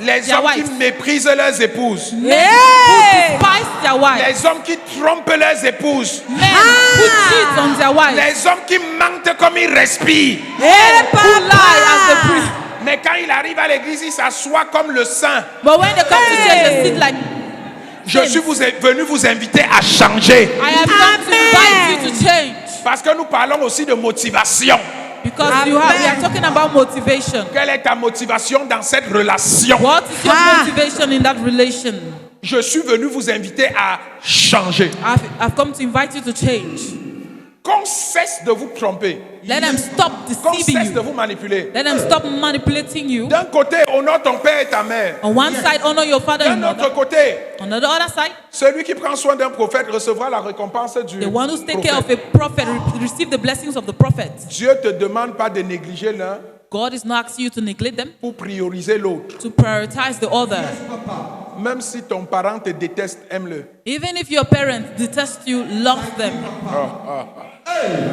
Les their hommes qui wives. méprisent leurs épouses. Men who despise their wives. Les hommes qui trompent leurs épouses. Men who cheat on their wives. Les hommes qui mentent comme ils respirent. Who lie as they breathe. Mais quand il arrive à l'église, il s'assoit comme le saint. But when they come to church, they sit like, Je suis venu vous inviter à changer. I have come to invite you to change. Parce que nous parlons aussi de motivation. Because we are talking about motivation. Quelle est ta motivation dans cette relation? What is your motivation in that relation? Je suis venu vous inviter à changer. I've come to invite you to change. Qu'on cesse de vous tromper. Let them stop Qu'on deceiving cesse de you. vous manipuler. Let them stop manipulating you. D'un côté, honore ton père et ta mère. On one side, honor your father and D'un autre mother. côté, On the other side, celui qui prend soin d'un prophète recevra la récompense du the one who takes care of prophète. a prophet receive the blessings of the prophet. Dieu ne te demande pas de négliger l'un God is not asking you to neglect them, pour prioriser l'autre. to prioritize the other. Même si ton parent te déteste, aime-le. Even if your parents detest you, love them.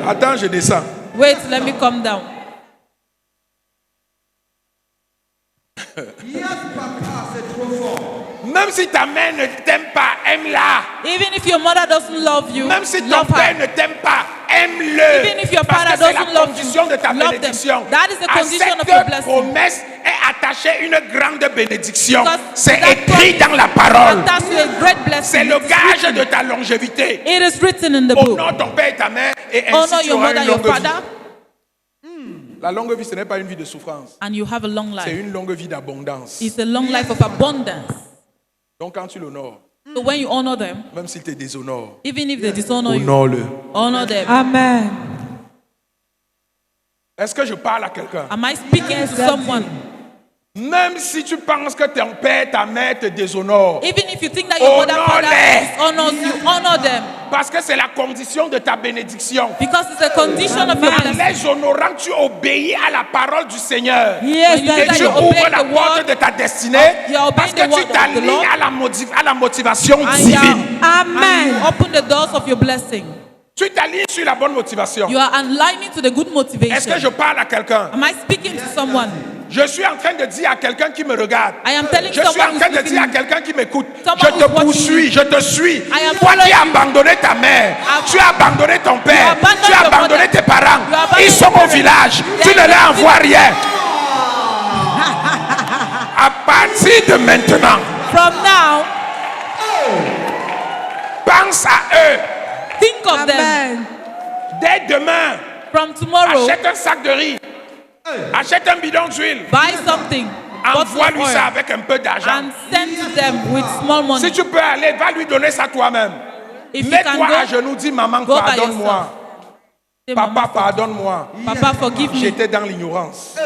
Attends, je descends. Wait, let me come down. Même si ta mère ne t'aime pas, aime-la. Even if your mother doesn't love you, Même si ton love père her. ne t'aime pas, aime-le. Even if your Parce father que c'est la doesn't love condition you, de ta love them. bénédiction. That is the À condition of cette your blessing. promesse est attachée une grande bénédiction. Because C'est that écrit promise dans la parole. Attached to a great blessing. C'est le It is gage written. de ta longévité. It is written in the book. Honore ton père et ta mère et ainsi Honor tu your auras mother une and your longue vie. father, La longue vie, ce n'est pas une vie de souffrance. and you have a long C'est life. une longue vie d'abondance. It's a long life of abundance. Donc quand tu l'honores, So when you honor them, même s'il te déshonore, even if they dishonor you, honore-le. honor them. Amen. Est-ce que je parle à quelqu'un? Am I speaking to someone? Même si tu penses que ton père, ta mère te déshonore, Even if you think that your mother, father Honor-les. dishonors you, honor them. parce que c'est la condition de ta bénédiction. Because it's a condition of your En blessing. les honorant, tu obéis à la parole du Seigneur. Yes, When you Et that tu you obey ouvres la the porte word, de ta destinée you're obeying parce que the tu word of the t'alignes Lord. à la motivation and divine. and Amen. you open the doors of your blessing. Tu t'alignes sur la bonne motivation. You are aligning to the good Est-ce que motivation. je parle à quelqu'un? Am I speaking to someone? Je suis en train de dire à quelqu'un qui me regarde. I am telling Je suis someone en train who's de dire à listening. quelqu'un qui m'écoute. Someone Je te who's watching poursuis, me. je te suis. I am Toi qui following as you. abandonné ta mère, tu as abandonné ton père, abandoned tu as your abandonné mother. tes parents. You abandoned Ils sont your au parents. village. They Tu ne are leur in the envoies rien. À partir de maintenant, From now, pense à eux. think of them. Amen. Dès demain, From tomorrow, achète un sac de riz. Achète un bidon d'huile. buy something, bottle of Envoie-lui ça oil, avec un peu d'argent. and send to them with small Si money. tu peux aller, va lui donner ça toi-même. If you can Mets-toi à go, genoux, dis maman, go by pardonne-moi. say, Papa, Mama, pardonne-moi. Papa, forgive me. J'étais dans l'ignorance.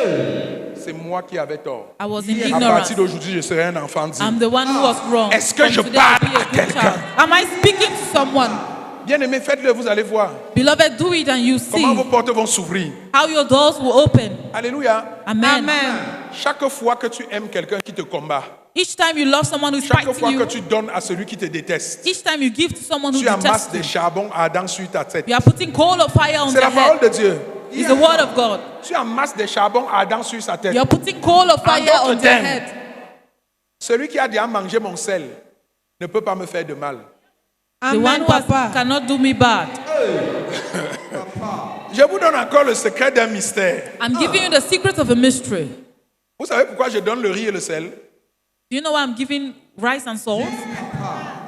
C'est moi qui avais tort. I was in À ignorance. partir d'aujourd'hui, je serai un enfant digne. I'm the one who was wrong. Est-ce que From je today, parle I'll be a à good quelqu'un? child. Am I speaking to someone? Bien-aimé, faites-le, vous allez voir Beloved, do it and you comment vos see portes vont s'ouvrir. how your doors will open. Alléluia. Amen. Chaque fois que tu aimes quelqu'un qui te combat, Each time you love someone who's chaque fighting fois que you, tu donnes à celui qui te déteste, each time you give to someone who tu amasses detests des you, charbons ardents sur ta tête. you are putting coal of fire on C'est their la parole head. de Dieu. It's the word of God. Tu amasses des charbons ardents sur sa tête. You are putting coal of fire d'autres on their termes, head. Celui qui a déjà mangé mon sel ne peut pas me faire de mal. The one Amen, who has, Papa. cannot do me bad. Je vous donne encore le secret d'un mystère. I'm giving you the secret of a mystery. Vous savez pourquoi je donne le riz et le sel? Do you know why I'm giving rice and salt?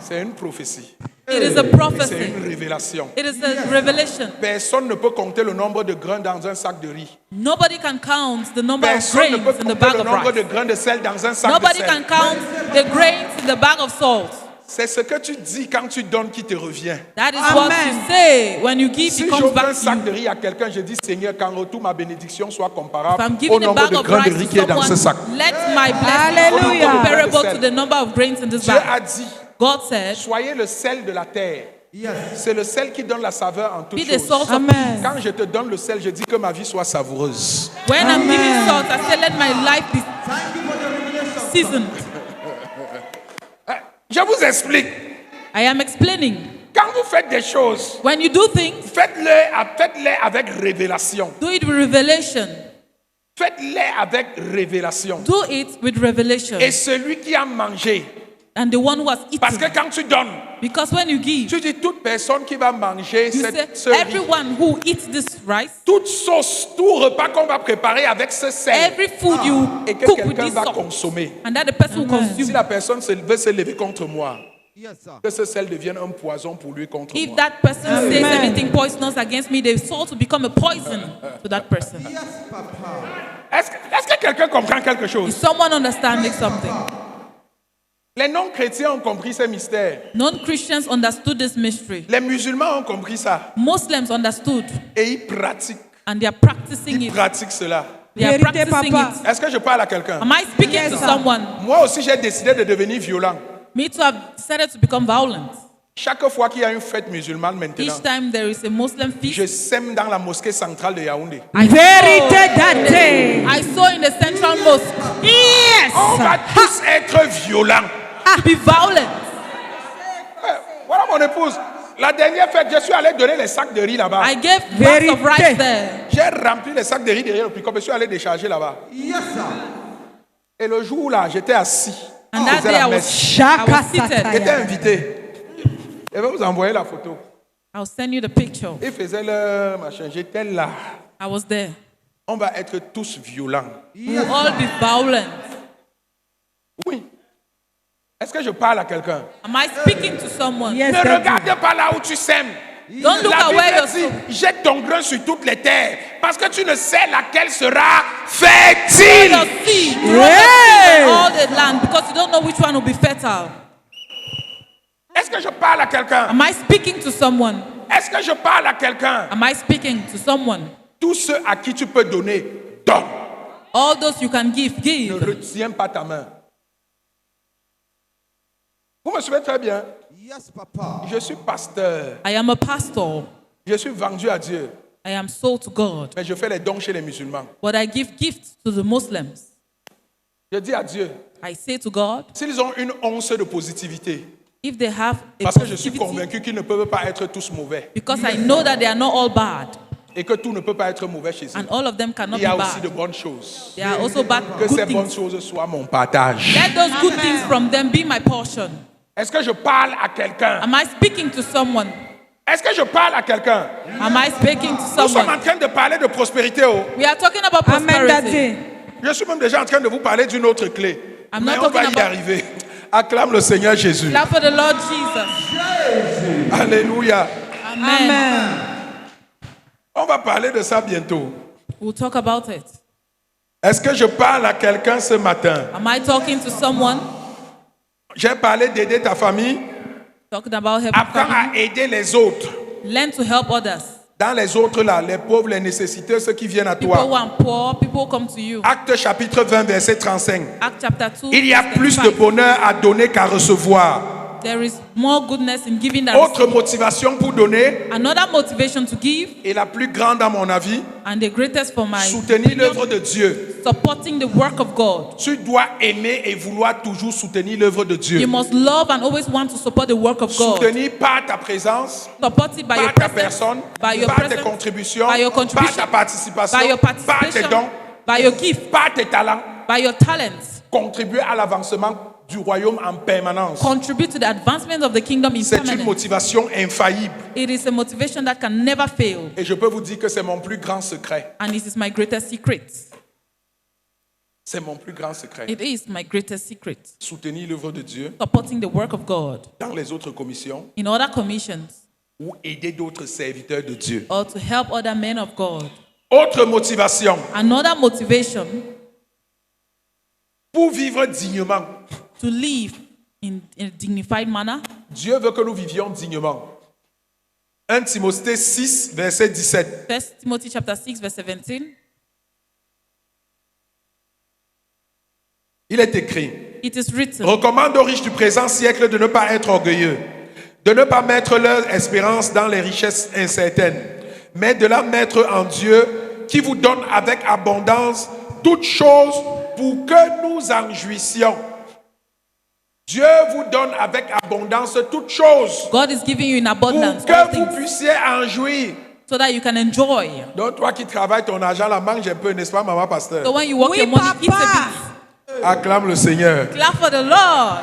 C'est une prophétie. It is a C'est prophecy. une révélation. It is a revelation. Personne ne peut compter le nombre de grains dans un sac de riz. Nobody can count the number of Personne ne grains peut in the compter bag le of nombre de rice. grains de sel dans un sac de Nobody sel. can count the grains in the bag of salt. C'est ce que tu dis quand tu donnes qui te revient. That is what you say. When you give, Si it comes j'offre un back to sac you. de riz à quelqu'un, je dis Seigneur, qu'en retour ma bénédiction soit If comparable I'm au giving a nombre bag de of grains de rice riz to qui est dans ce sac. someone, let my blessing be Hallelujah. comparable to the number of grains in this Dieu bag. a dit, God said, soyez le sel de la terre. C'est le sel qui donne la saveur en toutes be the choses. salt of Amen. peace. Quand je te donne le sel, je dis que ma vie soit savoureuse. When I'm Amen. giving salt, I say, let my life be seasoned. Je vous explique. I am explaining. Quand vous faites des choses, When you do things, faites-les avec révélation. do it with revelation. Faites-les avec révélation. Do it with revelation. Et celui qui a mangé, And the one who has parce que eaten. quand tu donnes, Because when you give, tu dis toute personne qui va manger you ce say, riz, everyone who eats this rice, toute sauce, tout repas qu'on va préparer avec ce sel, every food you et que cook with quelqu'un this va salt, consommer. and that the person will Si consume. la personne veut se lever contre moi, Yes, sir. que ce sel devienne un poison pour lui contre If moi. that person says anything poisonous against me, the salt will become a poison to that person. Yes, Papa. Est-ce que quelqu'un comprend quelque Is chose? someone understanding something? Les non-chrétiens ont compris ce mystère. Non-Christians understood this mystery. Les musulmans ont compris ça. Muslims understood, Et ils pratiquent. and they are practicing Ils it. pratiquent cela. They are Vérité, practicing papa. it. Est-ce que je parle à quelqu'un? Am I speaking to someone? Moi aussi, j'ai décidé de devenir violent. Me too have decided to become violent. Chaque fois qu'il y a une fête musulmane maintenant, Each time there is a Muslim feast, je sème dans la mosquée centrale de Yaoundé. Vérité that day. I saw in the central mosque Yes. On va tous être violents. to be violent. Voilà mon épouse. La dernière fête, je suis allé donner les sacs de riz là-bas. I gave bags of Vérité. rice there. J'ai rempli les sacs de riz derrière le pick-up et je suis allé décharger là-bas. Yes, sir. Et le jour là, j'étais assis. And Je that faisais day la I messe. was Shaka seated. J'étais sataya. invité. Je vais vous envoyer la photo. I'll send you the picture. Ils faisaient le machin. J'étais là. I was there. On va être tous violents. We will all be violent. Oui. Est-ce que je parle à quelqu'un? Am I speaking to someone? Yes, Ne daddy. regarde pas là où tu sèmes. Don't look La at where you're Bible dit, jette ton grain sur toutes les terres, parce que tu ne sais laquelle sera fertile. your seed. Throw Yeah. the seed on all the land because you don't know which one will be fertile. Est-ce que je parle à quelqu'un? Am I speaking to someone? Est-ce que je parle à quelqu'un? Am I speaking to someone? Tous ceux à qui tu peux donner, donne. All those you can give, Ne give. retiens pas ta main. Vous me suivez très bien. Yes, Papa. Je suis pasteur. I am a pastor. Je suis vendu à Dieu. I am sold to God. Mais je fais les dons chez les musulmans. But I give gifts to the Muslims. Je dis à Dieu, I say to God, s'ils ont une once de positivité, if they have a parce que je suis positivity, convaincu qu'ils ne peuvent pas être tous mauvais because I know that they are not all bad, et que tout ne peut pas être mauvais chez eux. and all of them cannot Il be y a aussi de bad. bonnes choses. There are also bad Que ces good bonnes things. choses soient mon partage. Let those good things from them be my portion. Est-ce que je parle à quelqu'un? Am I speaking to someone? Est-ce que je parle à quelqu'un? Am I speaking to Nous sommes en someone? train de parler de prospérité. Oh. We are talking about Amen prosperity. daddy. Je suis même déjà en train de vous parler d'une autre clé. I'm Mais not on va talking y about- arriver. Acclame le Seigneur Jésus. Clap for the Lord Jesus. Alléluia. Amen. On va parler de ça bientôt. We'll talk about it. Est-ce que je parle à quelqu'un ce matin? Am I talking to someone? J'ai parlé d'aider ta famille. Talking about helping Apprends family. à aider les autres. Learn to help others. Dans les autres là, les pauvres, les nécessiteux, ceux qui viennent à People who toi. are poor, people who come to you. Acte chapitre 20, verset 35. Acts chapter 2. Il y a verse plus de 35. bonheur à donner qu'à recevoir. There is more goodness in giving than Autre receiving. motivation pour donner, Another motivation to give, et la plus grande à mon avis, and the greatest for my soutenir l'œuvre de Dieu. supporting the work of God. Tu dois aimer et vouloir toujours soutenir l'œuvre de Dieu. You must love and always want to support the work of God. Soutenir par ta présence, Support it by your par ta presence, personne, by your par tes presence, contributions, by your par contribution, ta participation, by your par tes participation, dons, by your gift, par tes talents. by your talents. Contribuer à l'avancement du royaume en permanence. Contribute to the advancement of the kingdom in C'est une permanence. motivation infaillible. It is a motivation that can never fail, Et je peux vous dire que c'est mon plus grand secret. and it is my greatest secret. C'est mon plus grand secret. It is my greatest secret. Soutenir l'œuvre de Dieu Supporting the work of God dans les autres commissions in other commissions ou aider d'autres serviteurs de Dieu. or to help other men of God. Autre motivation, Another motivation pour vivre dignement. to live in a dignified manner. Dieu veut que nous vivions dignement. 1 Timothée 6, verset 17. 1 Timothy chapter 6, verse 17. Il est écrit: It is written, recommande aux riches du présent siècle de ne pas être orgueilleux, de ne pas mettre leur espérance dans les richesses incertaines, mais de la mettre en Dieu qui vous donne avec abondance toutes choses pour que nous en jouissions. Dieu vous donne avec abondance toutes choses God is giving you in pour abundance all que vous things puissiez en jouir. so that you can enjoy. Donc toi qui travailles ton argent, la mange un peu, n'est-ce pas, maman pasteur? So when you work Oui, your money, eat a papa. bit. Acclame le Seigneur. Clap for the Lord.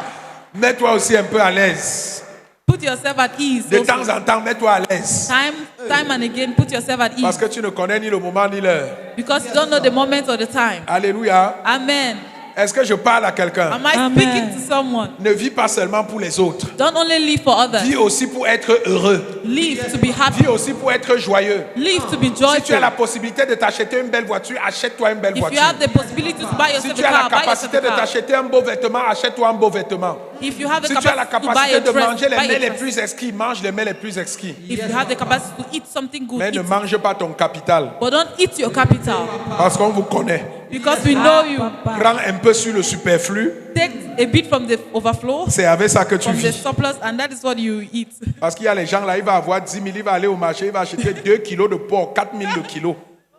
Mets-toi aussi un peu à l'aise. Put yourself at ease. De also. temps en temps, mets-toi à l'aise. Time and again, put yourself at Parce ease. que tu ne connais ni le moment ni l'heure. Because you don't know the moment or the time. Alléluia. Amen. Est-ce que je parle à quelqu'un? Am I Amen. speaking to someone? Ne vis pas seulement pour les autres. Don't only live for others. Vis aussi pour être heureux. Live to be happy. Vis aussi pour être joyeux. Live to be Si tu as joyful. la possibilité de t'acheter une belle voiture, achète-toi une belle If you voiture. have the possibility to buy Si yourself tu a as la car, buy yourself capacité a de car. t'acheter un beau vêtement, achète-toi un beau vêtement. If you have the Si tu as la capacity to buy capacité a de dress, manger les buy mets a les dress. plus exquis, mange les mets les plus exquis. If you have the capacity to eat something good, Mais ne eat it. mange pas ton capital. But don't eat your capital. Parce qu'on vous connaît. Because we know you. Prends un peu sur le superflu. Take a bit from the overflow, C'est avec ça que tu from the vis. surplus, and that is what you eat. Parce qu'il y a les gens là, il va avoir 10 000, il va aller au marché, il va acheter 2 kilos de porc, 4 000 le kilo.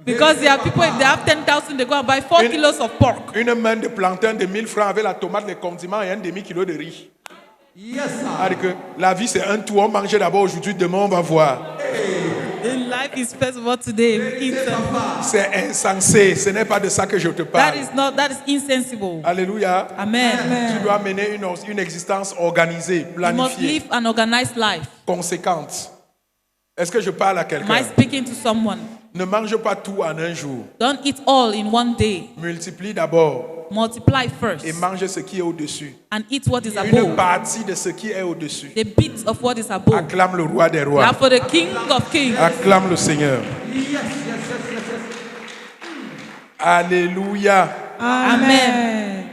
Because there are people, if they have 10,000, they go and buy 4 kilos of pork. Une main de plantain de 1000 francs avec la tomate, les condiments et un demi-kilo de riz. Yes, sir. C'est-à-dire que la vie c'est un tour, on mange d'abord aujourd'hui, demain on va voir. In life is first of all today. We eat. C'est insensé, ce n'est pas de ça que je te parle. That is insensible. Alléluia. Amen. Tu dois mener une existence organisée, You must planifiée, live an organized life. conséquente. Est-ce que je parle à Am I quelqu'un? speaking to someone? Ne mange pas tout en un jour. Don't eat all in one day. Multiplie d'abord Multiply first et mange ce qui est au-dessus. and eat what is Une above. partie de ce qui est au-dessus. The bit of what is above. Acclame le roi des rois. Now for the King of Kings. Acclame le Seigneur. Alléluia. Amen.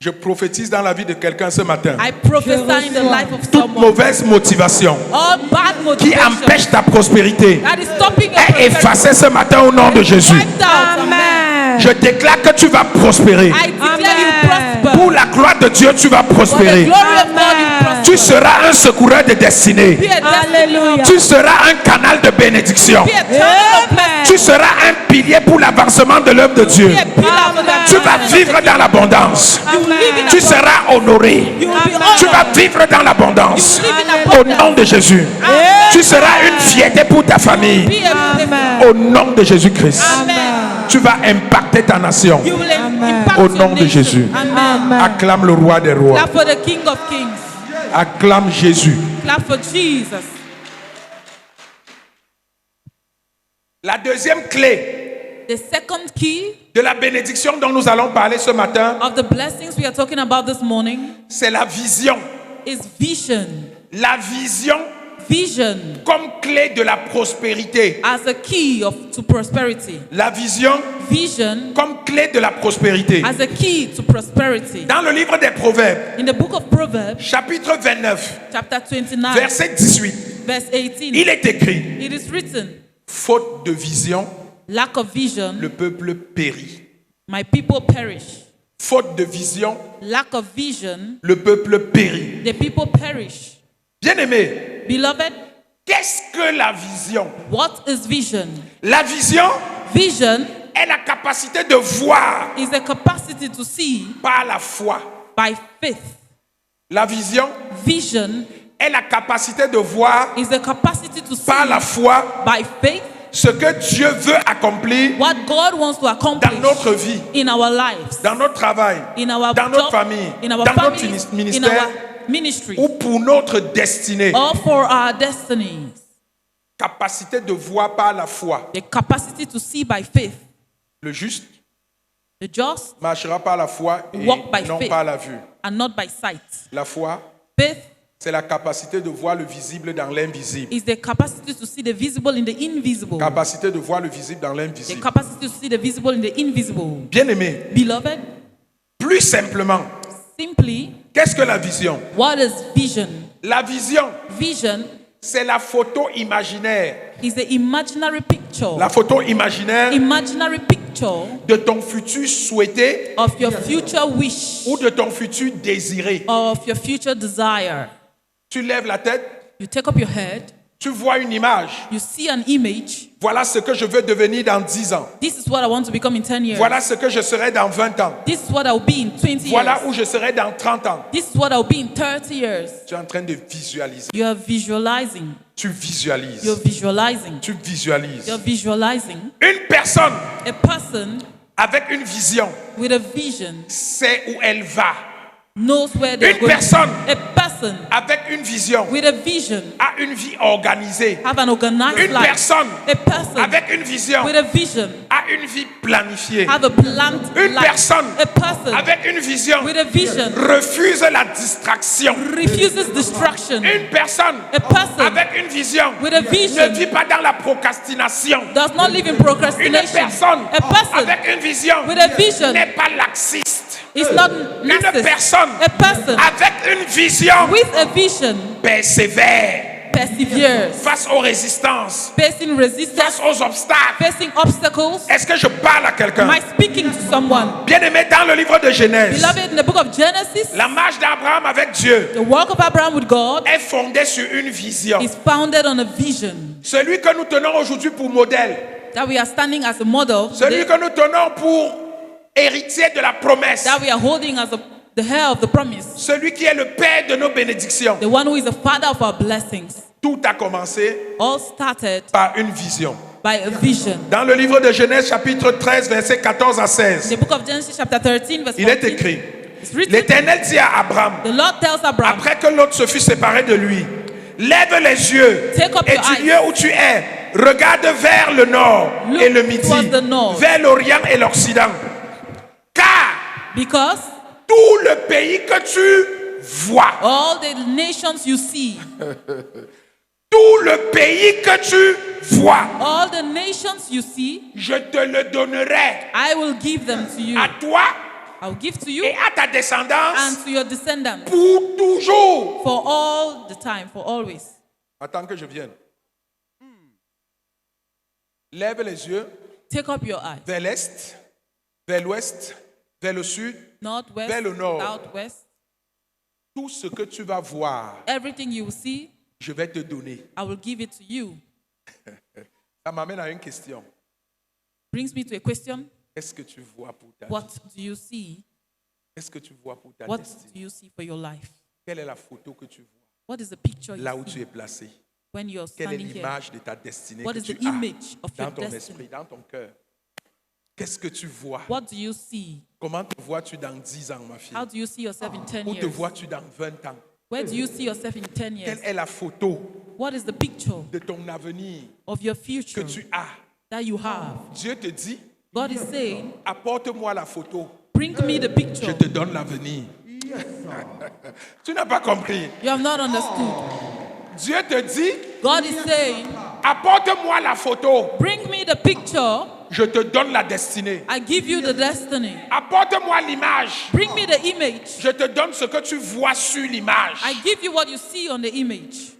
Je prophétise dans la vie de quelqu'un ce matin. I prophesy in the life of Toute someone. mauvaise motivation All bad qui motivation empêche ta prospérité that is stopping your est prosperity. effacée ce matin au nom de Jésus. Wiped out. Amen. Je déclare que tu vas prospérer. I declare you prosper. Pour la gloire de Dieu, tu vas For the prospérer. glory of God, you prosper. Tu seras un secoureur de destinée. Be a destiny Alléluia. helper. Tu seras un canal de bénédiction. Be a channel of blessing. Tu seras un pilier pour l'avancement de l'œuvre de Dieu. Be a pillar for the Tu vas vivre dans l'abondance. You live in Tu seras honoré. You will be Tu vas honored. vivre dans l'abondance. You live in Au abundance. nom de Jésus. Tu seras une fierté pour ta famille. Be a Amen. Au nom de Jésus-Christ. Amen. Tu vas impacter ta nation. You will Amen. impact Au your nom de nation. Jésus. Amen. Acclame le roi des rois. Clap for the King of Kings. Acclame Jésus. Clap for Jesus. La deuxième clé The second key de la bénédiction dont nous allons parler ce matin, of the blessings we are talking about this morning c'est la vision. is vision. La vision Vision comme clé de la prospérité. as a key to prosperity. La vision Vision comme clé de la prospérité. as a key to prosperity. Dans le livre des Proverbes, In the book of Proverbs, chapitre 29, chapter 29, verset 18, verse 18, il est écrit, it is written, faute de vision, lack of vision, le peuple périt. my people perish. Faute de vision, Lack of vision, le peuple périt. the people perish. Bien-aimé, Beloved, qu'est-ce que la vision? what is vision? La vision Vision est la capacité de voir is the capacity to see par la foi. by faith. La vision Vision est la capacité de voir is the capacity to see par la foi by faith ce que Dieu veut accomplir what God wants to accomplish dans notre vie, in our lives, dans notre travail, in our dans notre job, famille, in our dans notre families, in ministère our ministry, ou pour notre destinée. or for our destinies. Capacité de voir par la foi. The capacity to see by faith. Le juste The just marchera par la foi et Walk by non faith. par la vue. and not by sight. La foi, Faith c'est la capacité de voir le visible dans l'invisible. is the capacity to see the visible in the invisible. Capacité de voir le visible dans The l'invisible. capacity to see the visible in the invisible. Bien-aimé, Beloved, plus simplement, simply, qu'est-ce que la vision? what is vision? La vision, Vision c'est la photo imaginaire. is the imaginary picture. La photo imaginaire Imaginary picture de ton futur souhaité of your future wish ou de ton futur désiré. or of your future desire. Tu lèves la tête, You take up your head, Tu vois une image. You see an image. Voilà ce que je veux devenir dans 10 ans. This is what I want to become in 10 years. Voilà ce que je serai dans 20 ans. This is what I will be in 20 Voilà years. où je serai dans 30 ans. This is what I will be in 30 years. Tu es en train de visualiser. You are visualizing. Tu visualises. You're visualizing. Tu visualises. You're visualizing. Une personne A person avec une vision with a vision sait où elle va. knows where they're Une going. personne A person avec une vision with a vision a une vie organisée. have an organized Une life. personne A person avec une vision with a vision a une vie planifiée. have a planned Une life. personne A person avec une vision with a vision refuse la distraction. refuses distraction. Une personne A person avec une vision with a ne vision vit pas dans la procrastination. does not live in Une procrastination. personne A person avec une vision with a vision n'est pas laxiste. is not Une narcissist. personne A person avec une vision with a vision persévère perseveres, face aux résistances, facing resistance, face aux obstacles. facing obstacles. Est-ce que je parle à quelqu'un? Am I speaking to someone? Bien-aimé, dans le livre de Genèse, Beloved, in the book of Genesis, la marche d'Abraham avec Dieu the walk of Abraham with God est fondée sur une vision. is founded on a vision Celui que nous tenons aujourd'hui pour modèle, that we are standing as a model, celui que nous tenons pour héritier de la promesse, that we are holding as the heir of the promise, celui qui est le père de nos bénédictions. the one who is the father of our blessings, Tout a commencé all started par une vision. by a vision. Dans le livre de Genèse, chapitre 13, versets 14 à In 16, the book of Genesis chapter 13 verse il est 14, écrit, it's written, l'Éternel dit à Abraham, the Lord tells Abraham, après que l'autre se fut séparé de lui, lève les yeux Take up et your du eyes. lieu où tu es, regarde vers le nord Look et le midi, towards the north. vers l'Orient et l'Occident. Car because tout le pays que tu vois, all the nations you see, tout le pays que tu vois, all the nations you see, je te le donnerai I will give them to you. à toi I'll give to you et à ta descendance and to your descendants pour toujours. for all the time, for always. Attends que je vienne. Lève les yeux Take up your eyes. vers l'est, vers l'ouest, vers le sud, Northwest, vers le nord. southwest. Tout ce que tu vas voir, Everything you will see, je vais te donner. I will give it to you. Ça m'amène à une question. Brings me to a question. Qu'est-ce que tu vois pour ta What vie? do you see? Qu'est-ce que tu vois pour ta What do destinée? you see for your life? Quelle est la photo que tu vois What is the picture là you où tu see es placé? when you're Quelle est standing here? l'image de ta destinée What que is tu the as image of dans your ton destiny? esprit, dans ton cœur? Qu'est-ce que tu vois? What do you see? Comment te vois-tu dans 10 ans, ma fille? How do you see yourself in 10 Où te years? vois-tu dans 20 ans? Where do you see yourself in 10 years? Quelle est la photo What is the picture de ton avenir of your que future tu as? that you have? Dieu te dit, God is saying, apporte-moi la photo, bring me the je picture. te donne l'avenir. Tu n'as pas compris. You have not understood. Dieu te dit, God is saying, apporte-moi la photo, bring me the picture. je te donne la destinée. I give you the destiny. Apporte-moi l'image, Bring me the image. je te donne ce que tu vois sur l'image. I give you what you see on the image.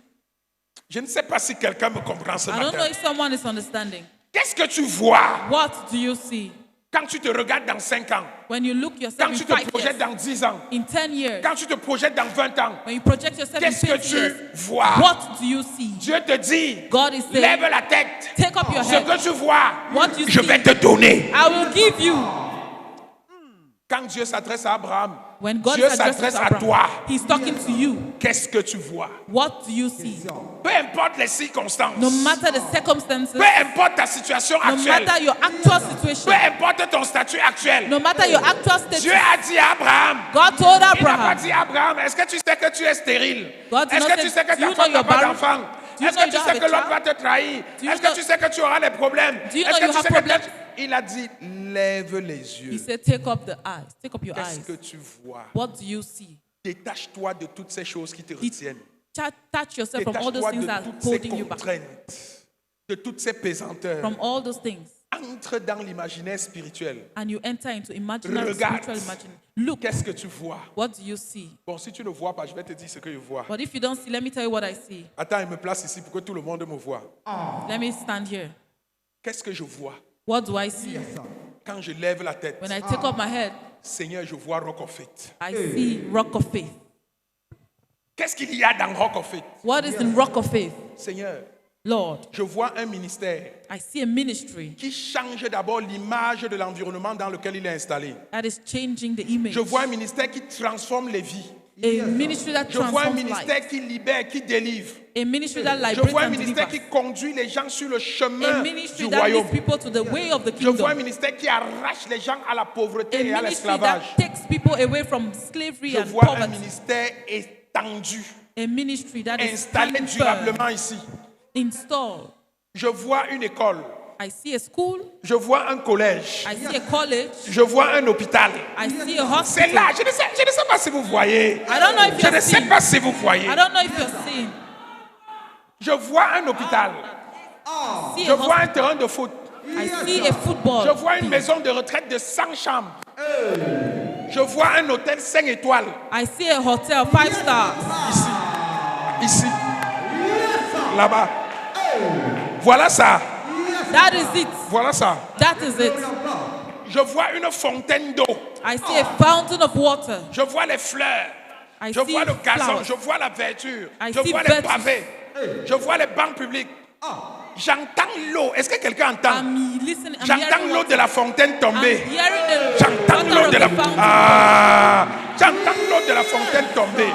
Je ne sais pas si quelqu'un me comprend ce I don't know matin. if someone is understanding. Qu'est-ce que tu vois What do you see? quand tu te regardes dans 5 ans, When you look quand yourself in tu te 5 projettes years, dans 10 ans, in 10 years, quand tu te projettes dans 20 ans? when you project yourself in Qu'est-ce que 20 tu years, vois? what do you see? Dieu te dit, God is saying, lève la tête. take up your Ce head. que tu vois, What you je see, vais te donner. I will give you. Quand Dieu s'adresse à Abraham, When God Dieu is addressing s'adresse to à Abraham, toi. He's talking to you. Qu'est-ce que tu vois? What do you see? Peu importe les circonstances, No matter the circumstances, peu importe ta situation no actuelle, matter your actual peu situation, importe ton statut actuel, no matter your actual Dieu status, a dit à Abraham, God told il n'a pas Abraham, dit à Abraham, est-ce que tu sais que tu es stérile? God did Est-ce not que tu say, sais que do you ta know femme n'a you're pas barren? d'enfant? Do you Est-ce know que you tu don't sais have que a l'autre va child? te trahir? Do you Est-ce know- que tu sais que tu auras des problèmes? Do you Est-ce know que you tu have sais que problems? Il a dit, lève les He yeux. said, take up the eyes, take up your Qu'est-ce eyes. que tu vois? What do you see? Détache-toi de toutes ces choses qui te retiennent. Touch yourself from all those Détache-toi things de that are toutes ces holding you back. contraintes, de toutes ces pesanteurs. From all those things. Entre dans l'imaginaire spirituel. And you enter into imaginary, Regarde. spiritual imagination. Look, Qu'est-ce que tu vois? what do you see? Bon, si tu ne vois pas, je vais te dire ce que je vois. But if you don't see, let me tell you what I see. Attends, il me place ici pour que tout le monde me voie. Let me stand here. Qu'est-ce que je vois? What do I see? Quand je lève la tête, When I take up my head, Seigneur, je vois Rock of Faith. I see Rock of Faith. Qu'est-ce qu'il y a dans Rock of Faith? What is in Rock of Faith? Seigneur, Lord, je vois un ministère I see a ministry qui change d'abord l'image de l'environnement dans lequel il est installé. that is changing the image. Je vois un ministère qui transforme les vies. A ministry that Je vois un transforms ministère lives. qui libère, qui délivre. A ministry that Je liberates vois un and ministère delivers. qui conduit les gens sur le A chemin ministry du that royaume. leads people to the way of the Je vois un kingdom. ministère qui arrache les gens à la A pauvreté et à ministry l'esclavage. that takes people away from slavery Je and vois un poverty. ministère étendu, A ministry that is installé standing firm, durablement ici. installed. Je vois une école. I see a school. Je vois un collège. I see a college. Je vois un hôpital. I see a C'est hospital. là, je ne sais pas si vous voyez. I don't know if Je ne you're sais seeing. pas si vous voyez. I don't know if you're seeing. Je vois un hôpital. See Je a vois un hospital. terrain de foot. I see a football. Je vois une maison de retraite de 100 chambres. Je vois un hôtel 5 étoiles. I see a hotel, 5 stars. Ici. Là-bas. Voilà ça. That is it. Voilà ça. That is it. Je vois une fontaine d'eau. I see a fountain of water. Je vois les fleurs. I Je see vois le gazon. flowers. Je vois la verdure. I Je see vois les veggies. pavés. Je vois les bancs publics. J'entends l'eau. Est-ce que quelqu'un entend? I'm listening. I'm J'entends hearing l'eau water. de la fontaine I'm tomber. hearing the J'entends water l'eau of de la the fountain. J'entends l'eau de la fontaine tomber.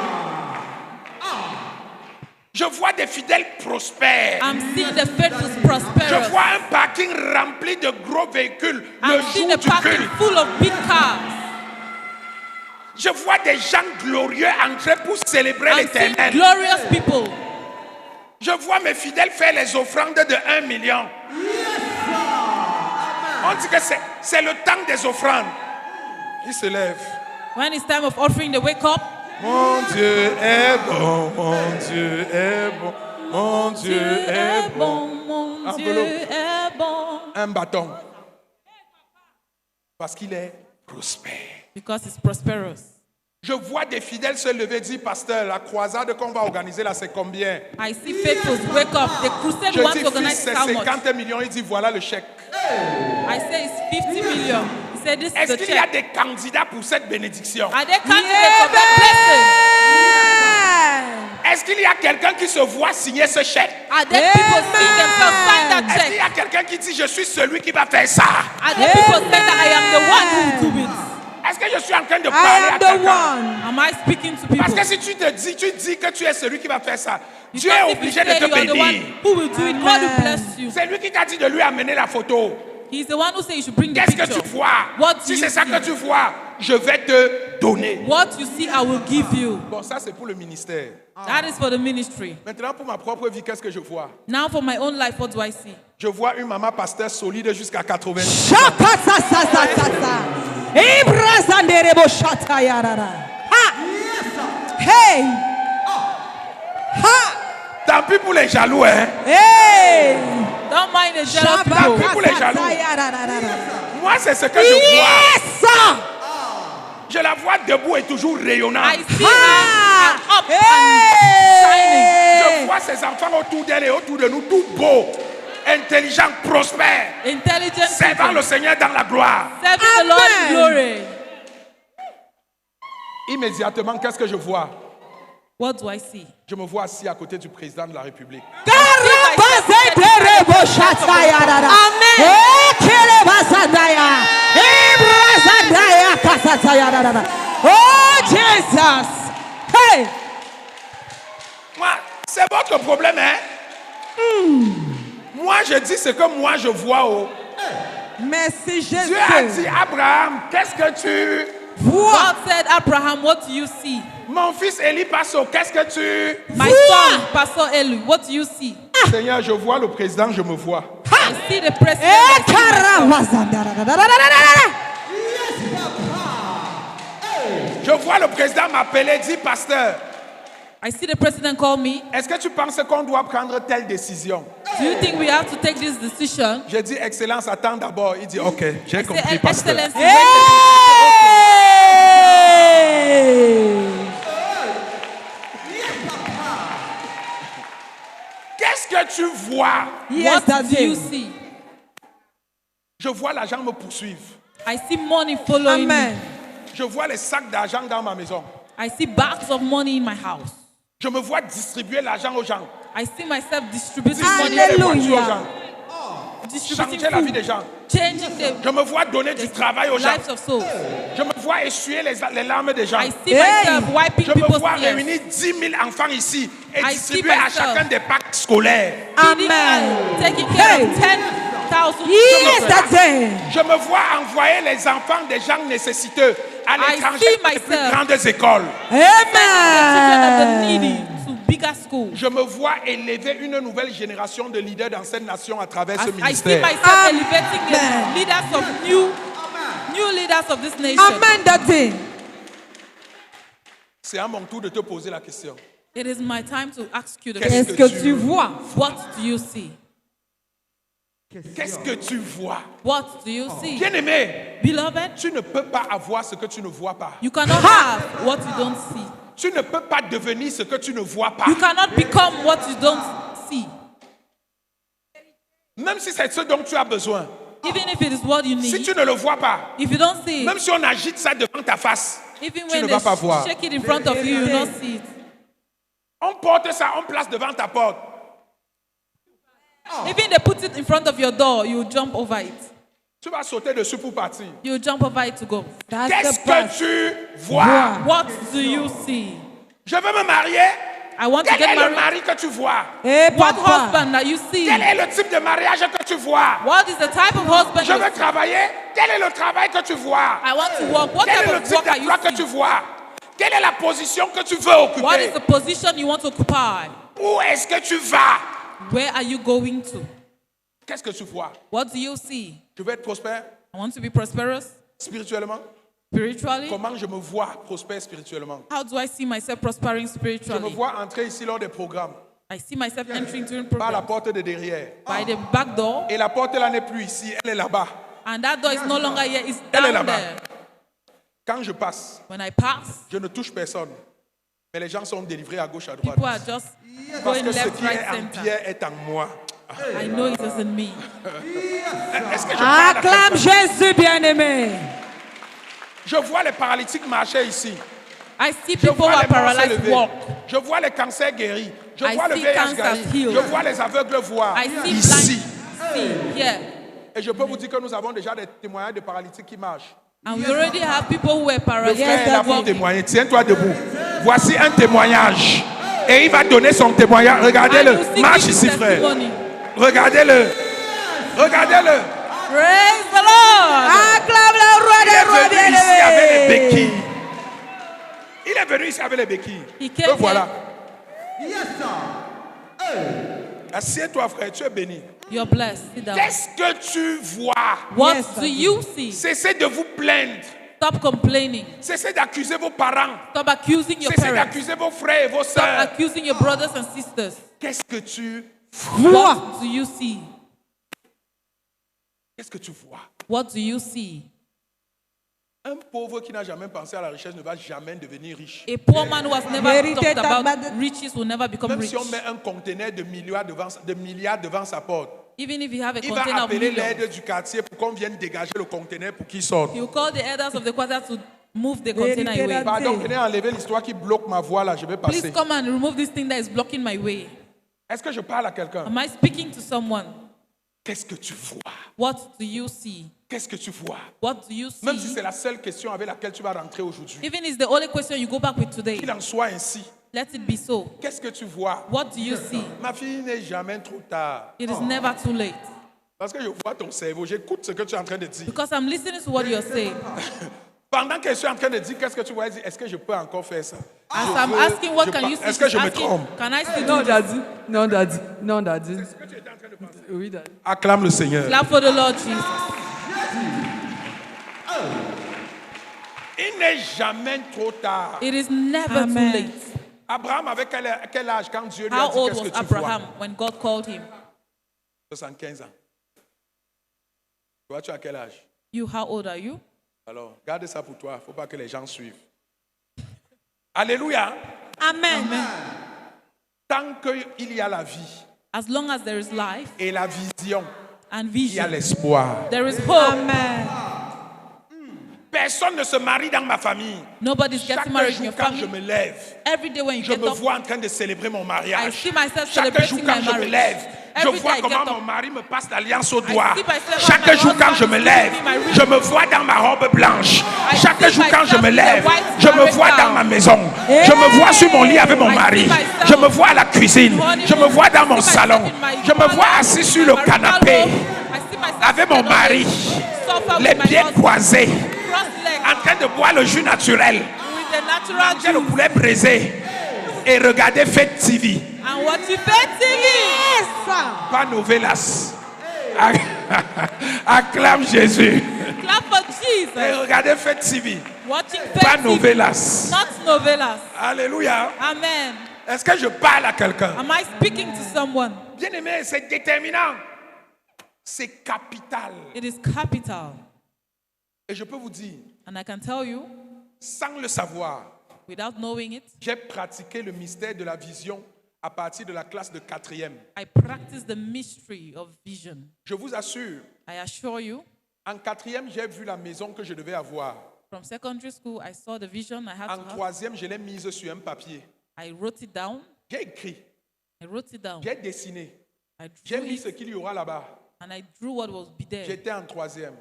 Je vois des fidèles prospères. I'm seeing the faithful Je prosperous. vois un parking rempli de gros véhicules le I'm seeing jour the du parking culte. full of big cars. Je vois des gens glorieux entrer pour célébrer I'm seeing l'Éternel. glorious people. Je vois mes fidèles faire les offrandes de 1 million. On dit que c'est le temps des offrandes. Ils se lèvent. When it's time of offering, they wake up. Mon Dieu est bon, mon Dieu est bon, mon Dieu est bon. mon Dieu Enveloppe. est bon. Un bâton. Parce qu'il est prospère. Because it's prosperous. Je vois des fidèles se lever et dire, pasteur, la croisade qu'on va organiser là, c'est combien? I see faithfuls wake up. The crusade Je we want dis, to fils, organize c'est is how much? 50 millions. Il dit, voilà le chèque. I say it's 50 million. He said this is Est-ce the qu'il y a check. des candidats pour cette bénédiction? Are they candidates of that blessing? Est-ce qu'il y a quelqu'un qui se voit signer ce chèque? Are there people seeing themselves sign that Est-ce qu'il y check? a quelqu'un qui dit, je suis celui qui va faire ça? Are there people saying that I am the one who will do it? Est-ce que je suis en train de I parler à am the quelqu'un? one. Am I speaking to Parce people? que si tu dis que tu es celui qui va faire ça, Dieu Because est if you obligé de say te you are the one bénir. who will do it, God will bless you. C'est lui qui t'a dit de lui amener la photo. He's the one who said you should bring the Qu'est-ce que picture. tu vois? What do Si you c'est ça see? que tu vois, je vais te donner. What you see, I will give you. Bon, ça c'est pour le ministère. That is for the ministry. Maintenant, pour ma propre vie, qu'est-ce que je vois? Now for my own life, what do I see? Je vois une maman pasteur solide jusqu'à 80. Shaka sa sa sa sa sa. Ibrazanderebo shata yarara. Ha. Hey. Ha. Tant pis pour les jaloux, hein? Hey. Don't mind the jealous Tant people. pis pour les jaloux. Yarara. Moi, c'est ce que je vois. Yes. sir. Je la vois debout et toujours rayonnante. I see Ha. her up and Je Hey. vois ses enfants autour d'elle et autour de nous, tout beaux, intelligents, prospères, intelligent servant people. le Seigneur dans la gloire. Serving the Lord in Amen. glory. Immédiatement, qu'est-ce que je vois? What do I see? Je me vois assis à côté du président de la République. Karabazenderebo shata yarara. Amen. Ekelebazandaya. Ibrazandaya kasata yarara. Oh Jesus. Hey. Moi, c'est votre problème, hein? Moi, je dis ce que moi je vois. Oh. Merci Jésus. Dieu a dit, Abraham, qu'est-ce que tu... God said, Abraham, what do you see? Mon fils Élie passe au, qu'est-ce que tu... My son, Pastor Eli, what do you see? Seigneur, je vois le président, je me vois. I see the president. I see myself. Ekarabazandarara. Je vois le président m'appeler, dit, pasteur, I see the president call me. est-ce que tu penses qu'on doit prendre telle décision? Do you think we have to take this decision? J'ai dit, Excellence, attends d'abord. Il dit, ok, j'ai I compris, say, pasteur. Excellency, wait a minute. Hey. Qu'est-ce que tu vois? Yes, What that's do you it. see? Je vois l'argent me poursuivre. I see money following Amen. me. Je vois les sacs d'argent dans ma maison. I see bags of money in my house. Je me vois distribuer l'argent aux gens. I see myself distributing money, Distribuer les voitures aux Hallelujah. gens. distributing Changer la vie food, des gens. changing Je me vois donner du travail aux gens. lives of souls. Je me vois essuyer les larmes des gens. I see Hey. myself wiping Je me people's vois tears. réunir 10 000 enfants ici et I distribuer see à myself. chacun des packs scolaires. Feeding Amen. and taking care Hey. of 10,000 Yes, children. that's it. Je me vois envoyer les enfants des gens nécessiteux à I l'étranger see dans les plus myself. grandes écoles. Children of the Amen. needy to bigger schools. Je me vois élever une nouvelle génération de leaders dans cette nation à travers ce I see ministère. myself Amen. elevating the leaders of new leaders of this nation. Amen, that's it. C'est à mon tour de te poser la question. It is my time to ask you the Qu'est-ce question. Qu'est-ce que tu tu vois? What do you see? Qu'est-ce que tu vois? What do you see? Bien-aimé, Beloved, tu ne peux pas avoir ce que tu ne vois pas. you cannot have what you don't see. Tu ne peux pas devenir ce que tu ne vois pas. You cannot become what you don't see. Même si c'est ce dont tu as besoin. Even if it is what you Si need, tu ne le vois pas, if you don't see même it, si on agite ça devant ta face, even tu when ne they vas pas voir. shake it in front of you, you will not see it. On porte ça, on place devant ta porte. Even they put it in front of your door, you will jump over it. Tu vas sauter dessus pour partir. You will jump over it to go. That's Qu'est-ce the part. que tu vois? What do you see? Je veux me marier. I want to Quel est get le married. mari que tu vois? Eh, What papa. husband that you see? Quel est le type de mariage que tu vois? What is the type of husband Je you veux see? travailler. Quel est le travail que tu vois? I want to work. What Quel type est le of type work are you d'emploi que tu seeing? vois? Quelle est la position que tu veux What is occuper? the position you want to occupy? Où est-ce que tu vas? Where are you going to? Qu'est-ce que tu vois? What do you see? Je veux être prospère I want to be prosperous spirituellement. spiritually. Comment je me vois prospère spirituellement? How do I see myself prospering Je me spiritually? vois entrer ici lors des programmes I see myself entering during par la programs porte de derrière. by the back door, Et la porte là n'est plus ici, elle est là-bas. and that door is no longer here, it's Elle est down là-bas. there. Quand je passe, When I pass, je ne touche personne. Mais les gens sont délivrés à gauche, à droite. people are just Parce going que ce left, qui est right, en center. Pierre est en moi. I know it is in me. Est-ce que je parle à Acclame quelqu'un? Jésus, bien-aimé. Je vois les paralytiques marcher ici. I see Je people who vois are les morts se paralyzed lever. walk. Je vois les cancers guéris. Je I vois le see VIH cancers guéri. healed. Je vois les aveugles voir. I see Ici. blind see here. Et je peux vous dire que nous avons déjà des témoignages de paralytiques qui marchent. And we already have people who were Le paralyzed frère est là pour walking. témoigner. Tiens-toi debout. Voici un témoignage. Et il va donner son témoignage. And you Regardez-le. see Marche his ici, frère. testimony. Regardez-le. Regardez-le. Praise the Lord. Acclame le roi Il des est rois, venu ici avec les bien-aimé. béquilles. Il est venu ici avec les béquilles. He came Le voilà. Yes, sir. Assieds-toi, frère. Tu es béni. You're blessed. Sit down. Qu'est-ce que tu vois? What Yes, do sir. you see? Cessez de vous plaindre. Stop complaining. Cessez d'accuser vos parents. Stop accusing your Cessez parents. d'accuser vos frères et vos Stop sœurs. accusing your brothers and sisters. Qu'est-ce que tu What do you see? Qu'est-ce que tu vois? What do you see? Un pauvre qui n'a jamais pensé à la richesse ne va jamais devenir riche. A poor man who has never Vérité, talked about tabac- riches will never become Même rich. si on met un conteneur de milliards devant sa porte, Even if you have a il va container of appeler millions, l'aide du quartier pour qu'on vienne dégager le conteneur pour qu'il sorte. you call the elders of the quarter to move the container Vérité, away. Pardon, venez enlever l'histoire qui bloque ma voix là, je vais Please passer. come and remove this thing that is blocking my way. Est-ce que je parle à quelqu'un? Am I speaking to someone? Qu'est-ce que tu vois? What do you see? Qu'est-ce que tu vois? What do you Même si see? c'est la seule question avec laquelle tu vas rentrer aujourd'hui. Even if it's the only question you go back with today, Qu'il en soit ainsi. let it be so. Qu'est-ce que tu vois? What do you see? Ma fille, il n'est jamais trop tard. It is never too late. Parce que je vois ton cerveau, j'écoute ce que tu es en train de dire. Because I'm listening to what you're saying. Pendant que je suis en train de dire qu'est-ce que tu vois, est-ce que je peux encore faire ça? As Je I'm veux- asking what je can pa- you see, Est-ce que she's je me asking, trompe? can I still Non, do this? daddy. Non, daddy. Non, daddy. Oui, daddy. Acclame le Seigneur. Clap for the Lord Jesus. Il n'est jamais trop tard. It is never Amen. too late. Abraham avait quel âge quand Dieu lui a How dit old qu'est-ce was que tu vois? Abraham when God called him? 75 ans. Toi, tu as quel âge? You, how old are you? Alors, garde ça pour toi. Il ne faut pas que les gens suivent. Alléluia. Amen. Tant qu'il y a la vie As long as there is life et la vision, and il y a vision, l'espoir. there is hope. Amen. Personne ne se marie dans ma famille. Nobody's Chaque getting married in jour your quand je family. me lève, Every day when you je get me up, vois en train de célébrer mon I mariage. see myself Chaque jour celebrating quand my je me marriage. lève, je Every vois day I comment get mon up, mari me passe l'alliance au doigt. see myself how Chaque my jour quand je husband me is lève, giving me my ring. je me vois dans ma robe blanche. I Chaque see jour quand je myself me in the lève, white je me marriage vois dans gown. ma maison. Je me vois sur mon lit avec mon I mari. see myself Je me vois à la cuisine. honeymoon. Je me vois dans mon I see myself salon. in my Je me parlor, vois assis in sur my le marital canapé home. I see myself avec mon sitting on the mari, sofa les with my pieds husband, croisés, cross-legged, en train de boire le jus naturel, with the natural manger le juice. poulet braisé et regarder Fête TV. And what you bet TV? Yes, sir. Pas novelas. Acclame Jésus. Clap for Et Jesus. regardez Fête TV. Watching Pas Fête TV, novelas. not novellas. Alléluia. Amen. Est-ce que je parle à quelqu'un? Am I speaking to someone? Bien aimé, c'est déterminant. C'est capital. It is capital. Et je peux vous dire, And I can tell you, sans le savoir, without knowing it, j'ai pratiqué le mystère de la vision à partir de la classe de 4e. I practice the mystery of vision. Je vous assure, I assure you, en 4e, j'ai vu la maison que je devais avoir. from secondary school, I saw the vision I had En to have. 3e, je l'ai mise sur un papier. I wrote it down. J'ai écrit, I wrote it down. j'ai dessiné, I j'ai drew mis ce it, qu'il y aura là-bas. and I drew what will be there. J'étais en 3e.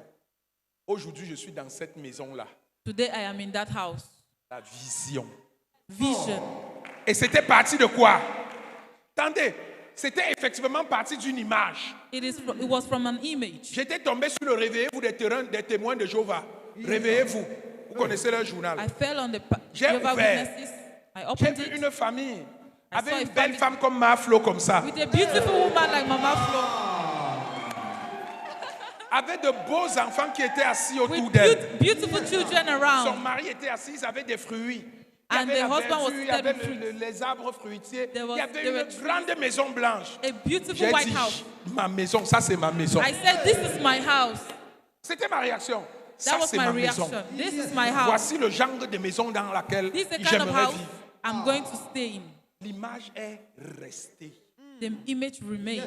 Aujourd'hui, je suis dans cette maison-là. Today, I am in that house. La vision. Vision. Et c'était parti de quoi? Attendez, c'était effectivement parti d'une image. It was from an image. J'étais tombé sur le réveillez-vous des témoins de Jéhovah. Réveillez-vous. Vous connaissez leur journal. I fell on the J'ai Jehovah's ouvert. Witnesses. I J'ai opened vu it une famille I avec saw une a belle family. femme comme ma Flo, comme ça. with a beautiful woman like Mama Flo, Avec de beaux enfants qui étaient assis autour with d'elle. beautiful children Son around. mari était assis, ils avaient des fruits. Il y And avait the la husband was verdure, il y seated avait with les arbres fruitiers. There Il was- y avait there were une grande maison blanche. A beautiful J'ai white dit, house. ma maison, ça c'est ma maison. I said, "This is my house." C'était ma réaction. That Ça was c'est my ma maison. reaction. This is my house. Voici le genre de maison dans laquelle This is the kind of j'aimerais house vivre. I'm going to stay in. L'image est restée. The image remained.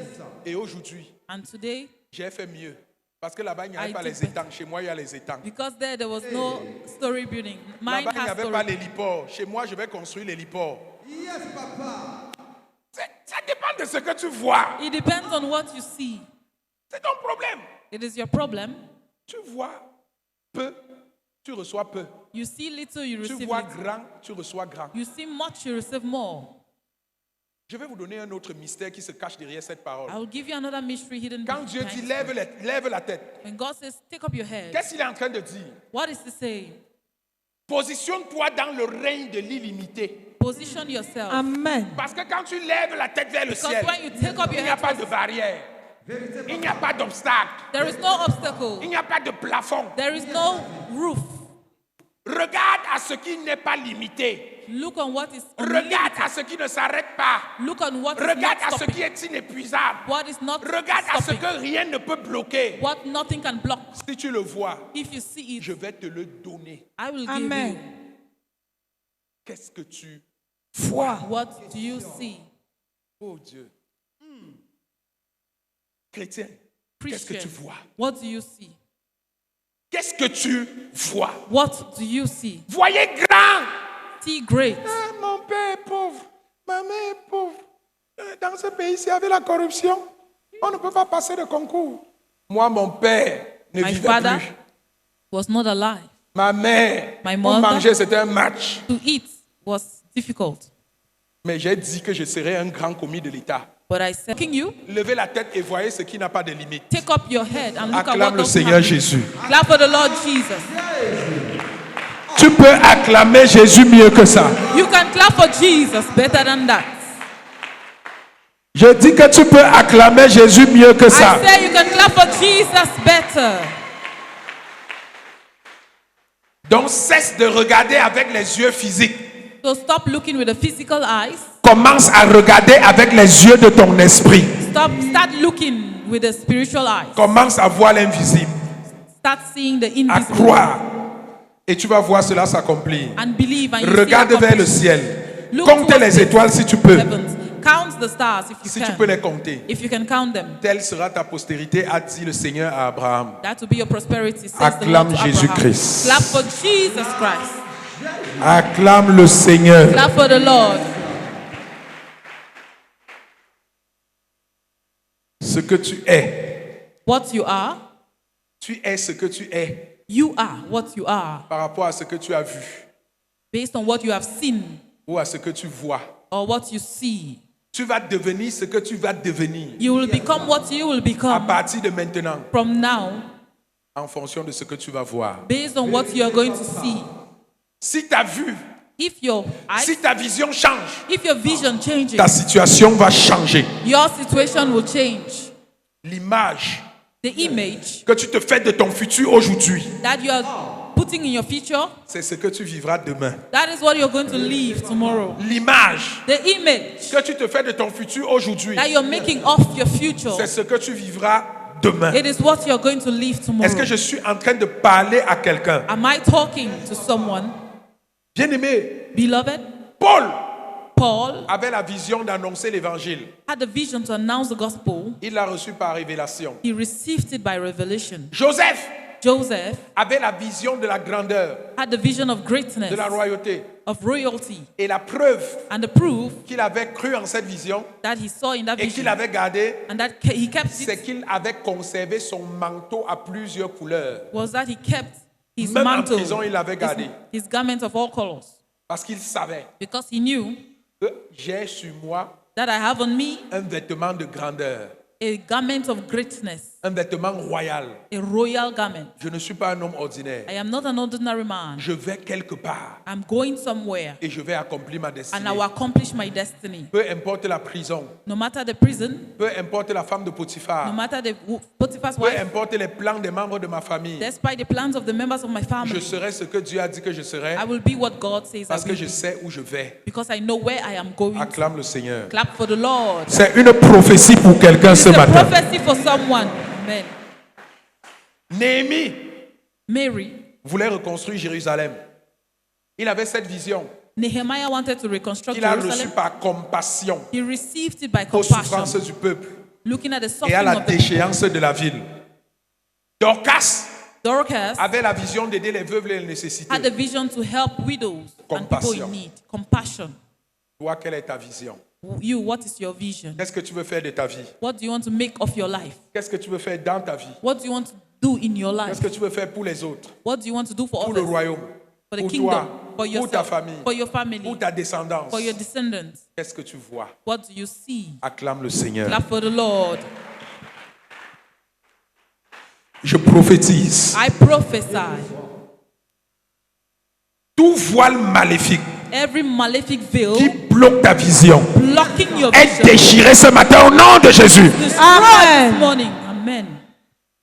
Et aujourd'hui, And today, j'ai fait mieux. Parce que là-bas, il n'y avait I pas did les better. étangs. Chez moi, il y a les étangs. because there was no story building. Mine Là-bas, il n'y has avait story. pas l'héliport. Chez moi, je vais construire l'héliport. Yes, papa. Ça dépend de ce que tu vois. It depends on what you see. C'est ton problème. It is your problem. Tu vois peu, tu reçois peu. You see little, you Tu receive vois little. grand, tu reçois grand. You see much, you receive more. Je vais vous donner un autre mystère qui se cache derrière cette parole. I will give you another mystery hidden Quand Dieu behind dit it. lève la tête, When God says, take up your head, qu'est-ce qu'il est en train de dire? what is He saying? Positionne-toi dans le règne de l'illimité. Position yourself. Amen. Parce que quand tu lèves la tête vers le Because ciel, when you take up il your n'y a head, pas de barrière. Il n'y a pas d'obstacle. there is no obstacle. Il n'y a pas de plafond. There is no roof. Regarde à ce qui n'est pas limité. Look on what is Regarde unlimited. à ce qui ne s'arrête pas. Look on what is Regarde not à ce stopping. qui est inépuisable. What is not Regarde à ce stopping. que rien ne peut bloquer. What nothing can block. Si tu le vois, If you see it, je vais te le donner. I will give Amen. you. Qu'est-ce que tu vois? What do you see? Oh Dieu. Chrétien, qu'est-ce que Christian, tu vois? what do you see? Qu'est-ce que tu vois? What do you see? Voyez grand. See great. Ah, mon père est pauvre. Ma mère est pauvre. Dans ce pays-ci, avec la corruption, on ne peut pas passer de concours. Moi, mon père ne My vivait father plus. was not alive. Ma mère, My pour mother- manger, c'était un match. To eat was difficult. Mais j'ai dit que je serais un grand commis de l'État. But I said, King, you Levez la tête et voyez ce qui n'a pas de limite. take up your head and look at what Acclame le doesn't Seigneur have- Jésus. Clap for the Lord Jesus. Tu peux acclamer Jésus mieux que ça. You can clap for Jesus better than that. Je dis que tu peux acclamer Jésus mieux que ça. I say you can clap for Jesus better. Donc cesse de regarder avec les yeux physiques. So stop looking with the physical eyes. Commence à regarder avec les yeux de ton esprit. Start looking with the spiritual eyes. Commence à voir l'invisible, Start seeing the à invisible croire. Et tu vas voir cela s'accomplir. and believe and you Regarde see vers le accomplished. ciel. Look Compte towards les the étoiles si tu peux. heavens. Count the stars if you Si tu peux can. les compter. If you can count them. Telle sera ta postérité, a dit le Seigneur à Abraham. That will be your prosperity, says Acclame the Lord to Jésus-Christ. Abraham. Clap for Jesus Christ. Acclame le Seigneur. Clap for the Lord. Ce que tu es, What you are, tu es ce que tu es you are what you are par rapport à ce que tu as vu based on what you have seen ou à ce que tu vois. or what you see. Tu vas devenir ce que tu vas devenir You will become what you will à become partir de maintenant from now en fonction de ce que tu vas voir. based on what you are going to see. Si ta vue, If your eyes, si ta vision change, if your vision changes, ta situation va changer. your situation will change. L'image The image que tu te fais de ton futur aujourd'hui, that you are putting in your future, c'est ce que tu vivras demain. that is what you're going to live tomorrow. L'image The image que tu te fais de ton futur aujourd'hui, that you're making of your future, c'est ce que tu vivras demain. it is what you're going to live Est-ce tomorrow. que je suis en train de parler à quelqu'un? Am I talking to someone? Bien-aimé, Beloved, Paul avait la vision d'annoncer l'évangile. had the vision to announce the gospel. Il l'a reçu par révélation. He received it by revelation. Joseph Joseph avait la vision de la grandeur, had the vision of greatness, de la royauté. of royalty, Et la preuve and the proof qu'il avait cru en cette vision that he saw in that et vision, qu'il avait gardé, and that he kept c'est it, qu'il avait conservé son manteau à plusieurs couleurs. was that he kept his Même en mantle, prison, il l'avait gardé. his garment of all colors, Parce qu'il savait because he knew que j'ai sur moi that I have on me un vêtement de grandeur, a garment of greatness, un vêtement royal. a royal garment. Je ne suis pas un homme ordinaire. I am not an ordinary man. Je vais quelque part I'm going somewhere, et je vais accomplir ma and destinée. I will accomplish my destiny. Peu importe la prison, No matter the prison, peu importe la femme de no Potiphar, matter the Potiphar's peu wife, importe les plans des membres de ma famille, despite the plans of the members of my je family, serai ce que Dieu a dit que je serai I will be what God says I parce que will je be, sais où je vais. because I know where I am going. Acclame le Seigneur. Clap for the Lord. C'est une prophétie pour quelqu'un It's ce a matin. prophecy for someone. Amen. Néhémie Mary, voulait reconstruire Jérusalem. Il avait cette vision Nehemiah wanted to reconstruct qu'il a reçue Jerusalem. par compassion He received it by aux souffrances compassion, du peuple looking at the et à suffering la of the people. déchéance de la ville. Dorcas Dorcas avait la vision d'aider les veuves et les had a nécessitées. vision to help widows and people Compassion. in need. Compassion. Toi, quelle est ta vision? You, what is your vision? Qu'est-ce que tu veux faire de ta vie? What do you want to make of your life? Qu'est-ce que tu veux faire dans ta vie? What do you want to do in your life? Qu'est-ce que tu veux faire pour les autres? What do you want to do for Pour le others? royaume? For the Pour kingdom? toi? For Pour ta yourself? famille? For your family? Pour ta descendance? For your descendants? Qu'est-ce que tu vois? What do you see? Acclame le Seigneur. Clap for the Lord. Je prophétise. I prophesy. Tout voile maléfique Every malefic veil qui bloque ta vision blocking your est vision déchiré ce matin au nom de Jésus. destroyed Amen. this morning. Amen.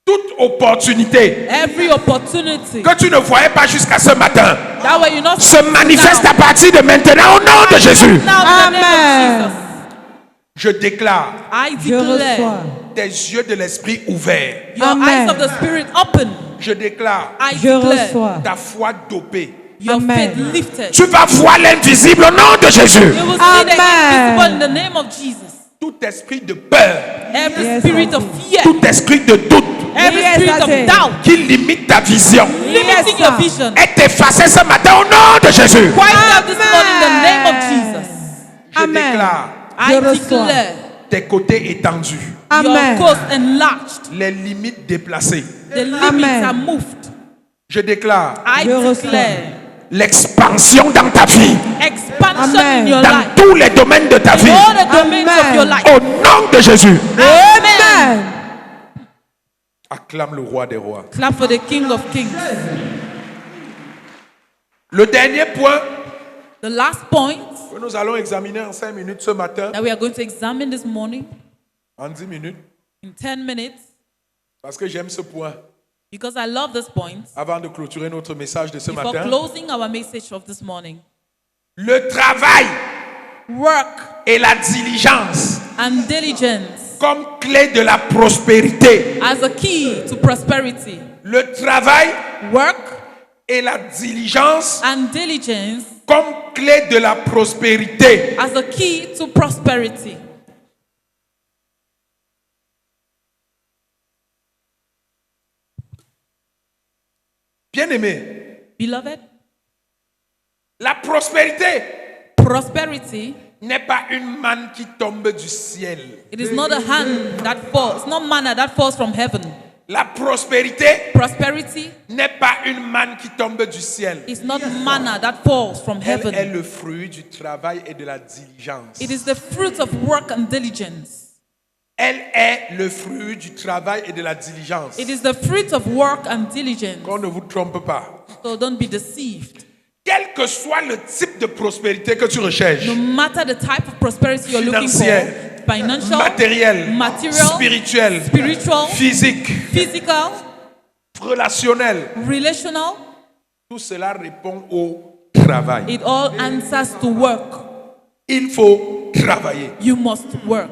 Toute opportunité Every opportunity que tu ne voyais pas jusqu'à ce matin that way you not se manifeste à partir de maintenant au nom de Jésus. now in the name Amen. of Je déclare Jesus. I Je reçois. declare tes yeux de l'esprit ouverts. your Amen. eyes of the spirit open. Je déclare I Je declare reçois. ta foi dopée. your Amen. faith lifted. Tu vas voir l'invisible au nom de Jésus. You will see the Amen. invisible in the name of Jesus. Tout esprit de peur, Every Yes, spirit I of see. fear, tout esprit de doute every Yes, spirit I of see. doubt, qui limite ta vision limiting your sir. vision. est effacé ce matin au nom de Jésus. Quiet out this morning in the name of Amen. Jesus. Je Amen. déclare I Je reçois. declare tes côtés étendus, Amen. your coast enlarged. les limites déplacées. The limits Amen. are moved. Je déclare I Je reçois. declare l'expansion dans ta vie, expansion Amen. in your dans life. tous les domaines de ta In vie, all the domains Amen. of your life. au nom de Jésus. Amen. Acclame le roi des rois. Clap for the King of Kings. Le dernier point The last point que nous allons examiner en 5 minutes ce matin, that we are going to examine this morning en 10 minutes, in 10 minutes, parce que j'aime ce point, because I love this point, avant de clôturer notre message de ce before matin. closing our message of this morning. Le travail Work et la diligence and diligence comme clé de la prospérité. as a key to prosperity. Le travail Work et la diligence and diligence comme clé de la prospérité. as a key to prosperity. Bien-aimé, Beloved, la prospérité prosperity, n'est pas une manne qui tombe du ciel. it is not a hand that falls, it's not manna that falls from heaven. La prospérité Prosperity n'est pas une manne qui tombe du ciel. is not manna that falls from Elle est heaven. le fruit du travail et de la diligence. It is the fruit of work and diligence. Elle est le fruit du travail et de la diligence. It is the fruit of work and diligence. Qu'on ne vous trompe pas. So don't be deceived. Quel que soit le type de prospérité que tu recherches, No matter the type of prosperity you're looking for, Financière, financial, matériel, material, spirituel, spiritual, physique, physical, relationnel, relational, tout cela répond au travail. it all answers to work. Il faut travailler. You must work.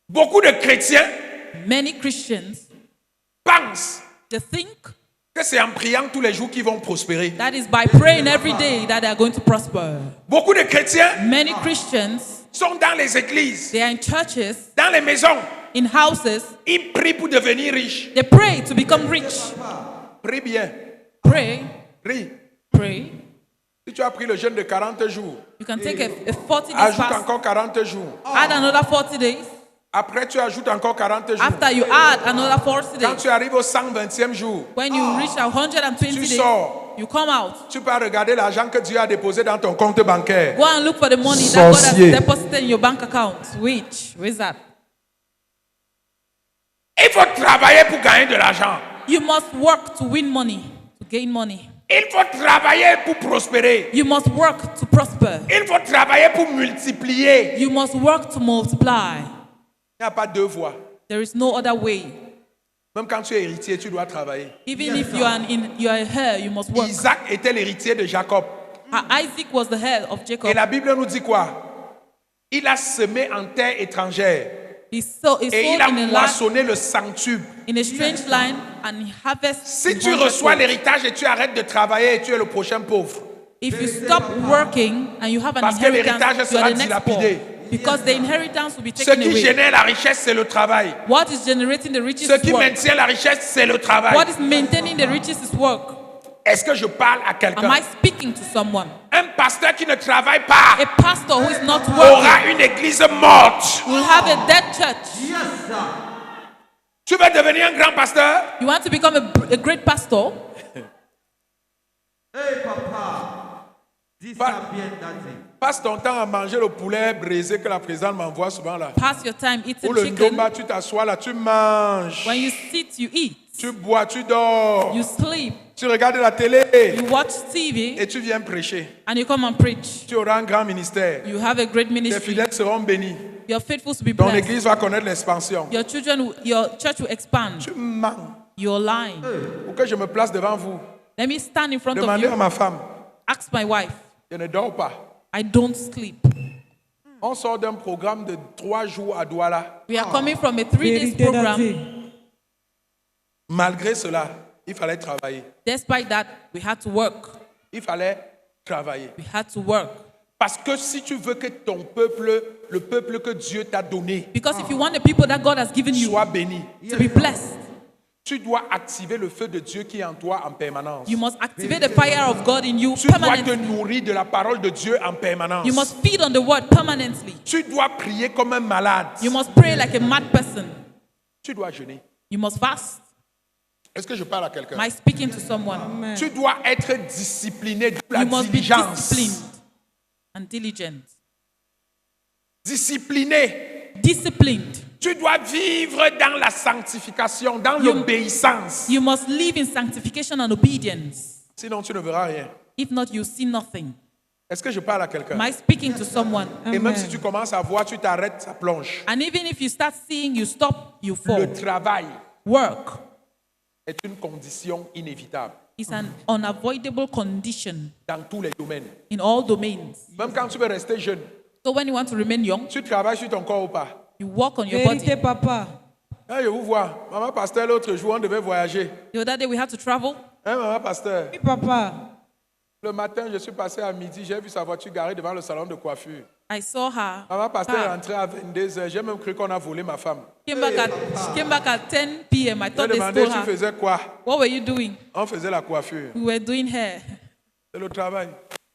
Beaucoup de chrétiens Many Christians, pensent they think que c'est en priant tous les jours qu'ils vont prospérer. that is by praying every day that they are going to prosper. Beaucoup de chrétiens Many Christians, sont dans les églises, they are in churches, dans les maisons. in houses, Ils prient pour devenir riches. they pray to become rich. Prie bien. Pray, Prie. pray. Si tu as pris le jeûne de 40 jours, You can take a 40 days ajoute fast, encore 40 jours. add another 40 days. Après, tu ajoutes encore 40 jours. After you add another 40 Quand days, tu arrives au 120e jour, when you reach 120 tu days, sors. you come out. Tu peux regarder l'argent que Dieu a déposé dans ton compte bancaire. Go and look for the money that God has Sorcier. deposited in your bank account. Which? Where's that? Il faut travailler pour gagner de l'argent. You must work to win money, to gain money. Il faut travailler pour prospérer. You must work to prosper. Il faut travailler pour multiplier. You must work to multiply. Il n'y a pas deux voies. There is no other way. Même quand tu es héritier, tu dois travailler. Even if you are a heir, you must work. Isaac était l'héritier de Jacob. Isaac was the head of Jacob. Et la Bible nous dit quoi? Il a semé en terre étrangère. He sowed Et il a in a land, moissonné le centuple. in a strange land, and he harvests. Si tu reçois l'héritage et tu arrêtes de travailler, tu es le prochain pauvre. If you stop working and you have an Parce que l'héritage inheritance, you sera are the next poor. dilapidé. Because the inheritance will be Ce taken qui away. génère la richesse, c'est le travail. What is generating the riches Ce is qui work. maintient la richesse, c'est le travail. What is maintaining the riches is work. Est-ce que je parle à Am quelqu'un? I speaking to someone? Un pasteur qui ne travaille pas A pastor who is not working aura une église morte. will have a dead church. Tu veux devenir un grand pasteur? You want to become a great pastor? Hey, papa. Dis Pa- ça bien, daddy. Passe ton temps à manger le poulet braisé que la présidente m'envoie souvent là. Pass your time Ou eating le chicken. ndomba, tu t'assois là, tu manges. When you sit, you eat. Tu bois, tu dors. You sleep. Tu regardes la télé You watch TV et tu viens prêcher. and you come and preach. Tu auras un grand ministère. You have a great Tes ministry. fidèles seront bénis. Your faithful to be Ton blessed. église va connaître l'expansion. Your church will expand. Tu mens. You're lying. Pour que je me place devant vous, Let me stand in front of demandez à you. ma femme. Ask my wife. Je ne dors pas. I don't sleep. On sort d'un programme de 3 jours à Douala. We are coming from a 3 days Vérité program. daddy. Malgré cela, il fallait travailler. Despite that, we had to work. Il fallait travailler. We had to work. Parce que si tu veux que ton peuple, le peuple que Dieu t'a donné, Because if you want the people that God has given you soit béni, to be blessed, tu dois activer le feu de Dieu qui est en toi en permanence. you must activate the fire of God in you Tu dois te permanently. nourrir de la parole de Dieu en permanence. You must feed on the word permanently. Tu dois prier comme un malade. You must pray like a mad person. Tu dois jeûner. You must fast. Est-ce que je parle à quelqu'un? Am I speaking to someone? Tu dois être discipliné de la You must be diligence. disciplined and diligent. Discipliné. Disciplined. Tu dois vivre dans la sanctification, dans l'obéissance. You must live in sanctification and obedience. Sinon, tu ne verras rien. If not, you see nothing. Est-ce que je parle à quelqu'un? Am I speaking to someone? Et même si tu commences à voir, tu t'arrêtes, ça plonge. And even if you start seeing, you stop, you fall. Le travail Work est une condition inévitable is an unavoidable condition dans tous les domaines. in all domains. Même quand tu veux rester jeune, So when you want to remain young, tu travailles sur ton corps ou pas? you work on your Vérité body. papa. Hein, je vous vois. Maman pasteur, l'autre jour, on devait voyager. The other day we had to travel. Hein, maman pasteur? Oui papa. Le matin, je suis passé à midi, j'ai vu sa voiture garée devant le salon de coiffure. I saw her. Maman pasteur est car. rentrée à 22h. J'ai même cru qu'on a volé ma femme. She came back at 10 p.m. I J'ai thought they demandé, stole tu her. faisais quoi? What were you doing? On faisait la coiffure. We were doing hair. C'est le travail.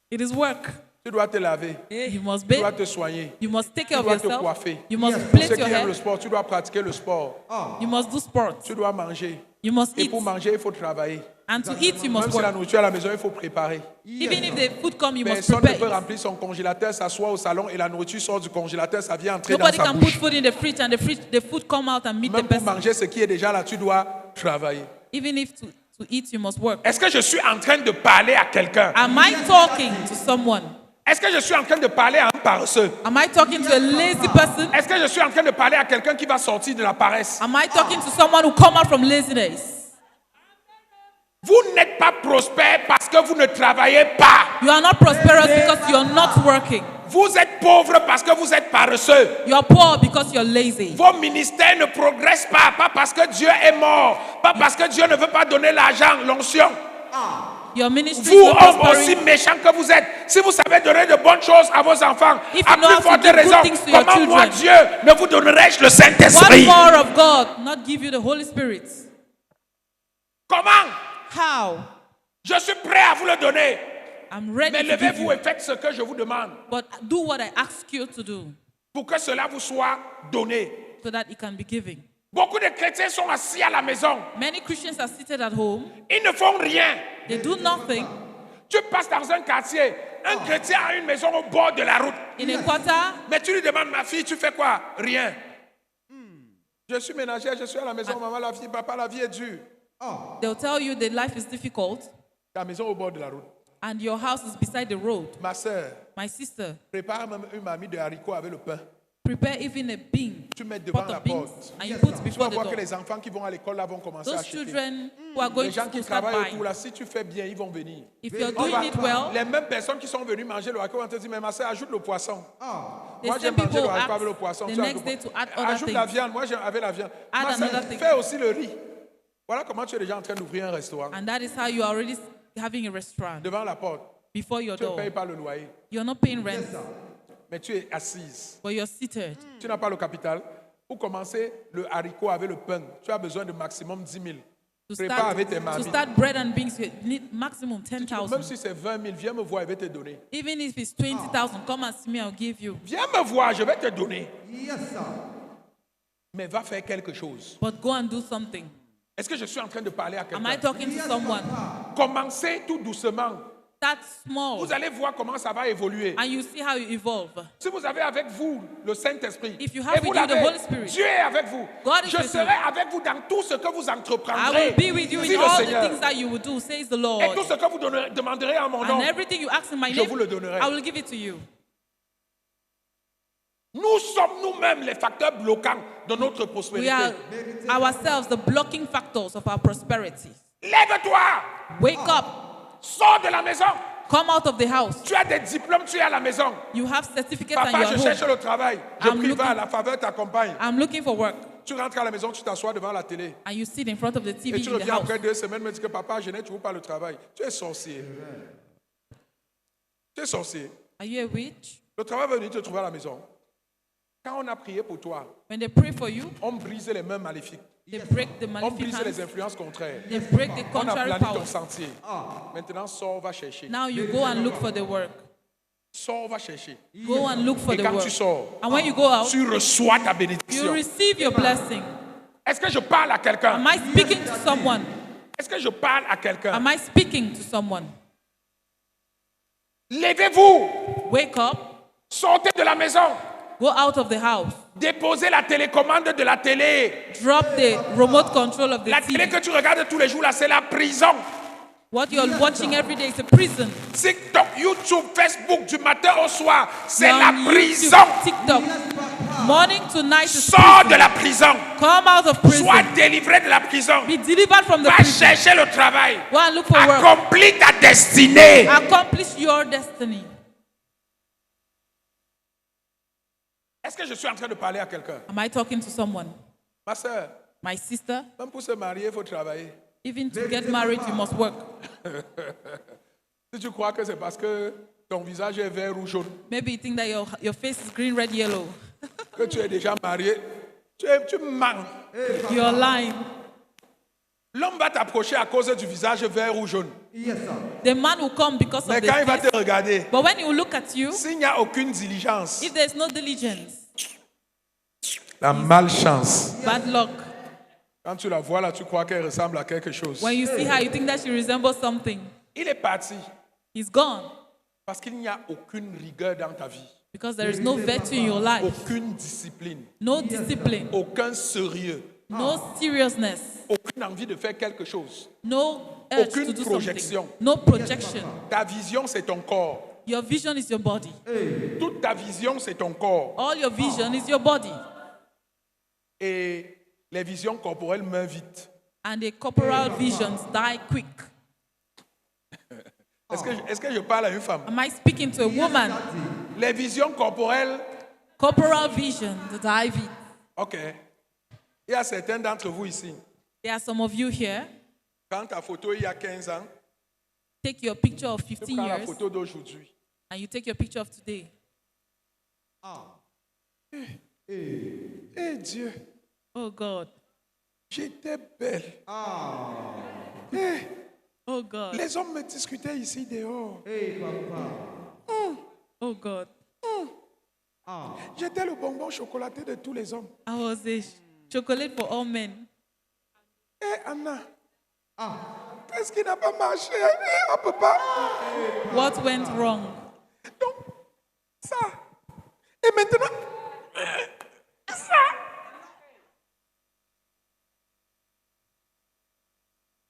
It is work. Tu dois te laver. You must Tu dois bathe. te soigner. You must take care Tu of dois te yourself. coiffer. You must Pour plait ceux your qui aiment hair. le sport, tu dois pratiquer le sport. You must do sport. Tu dois manger. You must Et eat. pour manger, il faut travailler. And to eat, you Même must si la work. nourriture à la maison, il faut préparer. Even if the food comes, you must Personne ne peut prepare it. remplir son congélateur, s'asseoir au salon et la nourriture sort du congélateur, ça vient entrer Nobody dans sa can put bouche. food in the fridge and the food come out and meet the Même pour person. manger ce qui est déjà là, tu dois travailler. Even if to eat, you must work. Est-ce que je suis en train de parler à quelqu'un? Am I talking to someone? Est-ce que je suis en train de parler à un paresseux? Am I talking to a lazy person? Est-ce que je suis en train de parler à quelqu'un qui va sortir de la paresse? Am I talking to someone who come out from laziness? Vous n'êtes pas prospère parce que vous ne travaillez pas. You are not prosperous because you are not working. Vous êtes pauvre parce que vous êtes paresseux. You are poor because you are lazy. Vos ministères ne progressent pas parce que Dieu est mort, pas parce que Dieu ne veut pas donner l'argent, l'onction. Your ministry Vous, is not hommes aussi prospering. méchants que vous êtes, si vous savez donner de bonnes choses à vos enfants, If à you know plus how to forte give good raison, things to your comment moi, children. Dieu, ne vous donnerai-je le What Saint-Esprit? more of God not give you the Holy Spirit? Comment? How? Je suis prêt à vous le donner. I'm ready Mais to give levez-vous you. et faites ce que je vous demande But do what I ask you to do pour que cela vous soit donné. so that it can be given. Beaucoup de chrétiens sont assis à la maison. Many Christians are seated at home. Ils ne font rien. They do nothing. Tu passes dans un quartier, un chrétien a une maison au bord de la route. In a quarter, Mais tu lui demandes, ma fille, tu fais quoi? Rien. Je suis ménagère, je suis à la maison, maman, la vie, papa, la vie est dure. they'll tell you that life is difficult Ta maison au bord de la route. and your house is beside the road. Ma soeur, My sister, prépare même une mamie de haricots avec le pain. prepare even a bean, Tu mets devant pot la of beans, porte. and you put Tu vas before the voir que door. les enfants qui vont à l'école là vont commencer à Those acheter. children who are going Les to gens school qui start travaillent buying. autour là, si tu fais bien, ils vont venir. If you're On doing va- it well, les mêmes personnes qui sont venues manger le haricot vont te dire, mais ma soeur, ajoute le poisson. the Moi, same j'aime manger people le haricot avec le ask poisson. the tu next ajoutes- day to add other Ajoute la things. viande, moi j'aime avec la viande. Add Ma soeur, another thing. fais aussi le riz. Voilà comment tu es déjà en train d'ouvrir un restaurant. And that is how you are already having a restaurant Devant la porte. before your Tu ne door. payes pas le loyer, You're not paying rent, mais tu es assise. but you're seated. Tu n'as pas le capital. Pour commencer le haricot avec le pain, tu as besoin de maximum 10 000. To Prépare start, avec tes to mamies. start bread and beans, you need maximum Même 10,000. si c'est 20 000, viens me voir, je vais te donner. Even if it's 20,000, come and see me, I'll give you. Viens me voir, je vais te donner. Yes, sir. Mais va faire quelque chose. But go and do something. Est-ce que je suis en train de parler à Am I quelqu'un? talking to someone? Commencez tout doucement. Start small, Vous allez voir comment ça va évoluer. and you see how you evolve. Si vous avez avec vous le Saint-Esprit, If you have et vous with you the l'avez, Holy Spirit, Dieu est avec vous. God is Je with serai you. avec vous dans tout ce que vous I entreprendrez. will be with you dit in le all the Seigneur. things that you will do, says the Et Lord. tout ce que vous demanderez en mon nom, And everything you ask in my je name, vous le donnerai. I will give it to you. Nous sommes nous-mêmes les facteurs bloquants de notre We prospérité. are ourselves the blocking factors of our prosperity. Lève-toi, Wake up, sors de la maison. come out of the house. Tu as des diplômes, tu es à la maison. You have certificates and Papa, you're je cherche home. le travail. Je I'm prie, looking- va à la faveur t'accompagne. I'm looking for work. Tu rentres à la maison, tu t'assois devant la télé. And you sit in front of the Et TV tu in the reviens house. après 2 semaines, me dis que papa, je n'ai toujours pas le travail. Tu es sorcier. Tu es sorcier. Are you a witch? Le travail va venir te trouver à la maison. Quand on a prié pour toi, When they pray for you, on brise les mains maléfiques. they break the On malefic brise les hands. influences contraires. They break the On a contrary plané ton powers. sentier. Maintenant, sors, va chercher. Now you go and look for the work. Sors, va chercher. Go and look for Et the quand tu work. sors, And when you go out, tu reçois ta you bénédiction. receive your blessing. Est-ce que je parle à quelqu'un? Am I speaking to someone? Est-ce que je parle à quelqu'un? Am I speaking to someone? Levez-vous, Wake up, sortez de la maison, go out of the house, déposez la télécommande de la télé. drop the remote control of the La télé TV. que tu regardes tous les jours là, c'est la prison. What you're watching every day is a prison. TikTok, YouTube, Facebook, du matin au soir, c'est You're la on YouTube, prison. TikTok. Morning to night is Sors de prison. la prison. Come out of Sois prison. délivré de la prison. Be delivered from the Va prison. chercher le travail. Go and look for work. Accomplis ta destinée. Accomplish your destiny. Est-ce que je suis en train de parler à quelqu'un? Am I talking to someone? Ma soeur, My sister, même pour se marier, il faut travailler. even to get married, you must work. Si tu crois que c'est parce que ton visage est vert ou jaune, Maybe you think that your face is green, red, yellow. que tu es déjà marié, tu mens. You're lying. L'homme va t'approcher à cause du visage vert ou jaune. Yes, sir. The man will come because Mais of quand il the va face. te regarder, But when he will look at you, s'il n'y a aucune diligence, if there's no diligence, la malchance. bad luck. Quand tu la vois là, tu crois qu'elle ressemble à quelque chose. When you see her, you think that she resembles something. Il est parti He's gone parce qu'il n'y a aucune rigueur dans ta vie, because there is no virtue in your life, aucune discipline, no discipline, aucun sérieux, no seriousness, aucune envie de faire quelque chose. no urge to Aucune do projection. something, no projection. Ta vision, c'est ton corps. Your vision is your body. Toute ta vision, c'est ton corps. All your vision is your body. Et les visions corporelles meurent vite. And the corporal visions die quick. Est-ce que je parle à une femme? Am I speaking to a woman? Les visions corporelles, Corporal vision die vite. ok. Il y a certains d'entre vous ici. There are some of you here. Prends ta photo il y a 15 ans, Take your picture of tu 15 prends la years photo d'aujourd'hui. and you take your picture of today. Eh Dieu, Oh God. j'étais belle. Oh God. Les hommes me discutaient ici dehors. Oh God. J'étais le bonbon chocolaté de tous les hommes. I was a chocolate for all men. Eh Anna, qu'est-ce qui n'a pas marché? On ne peut pas. What went wrong? Donc, ça. Et maintenant, ça.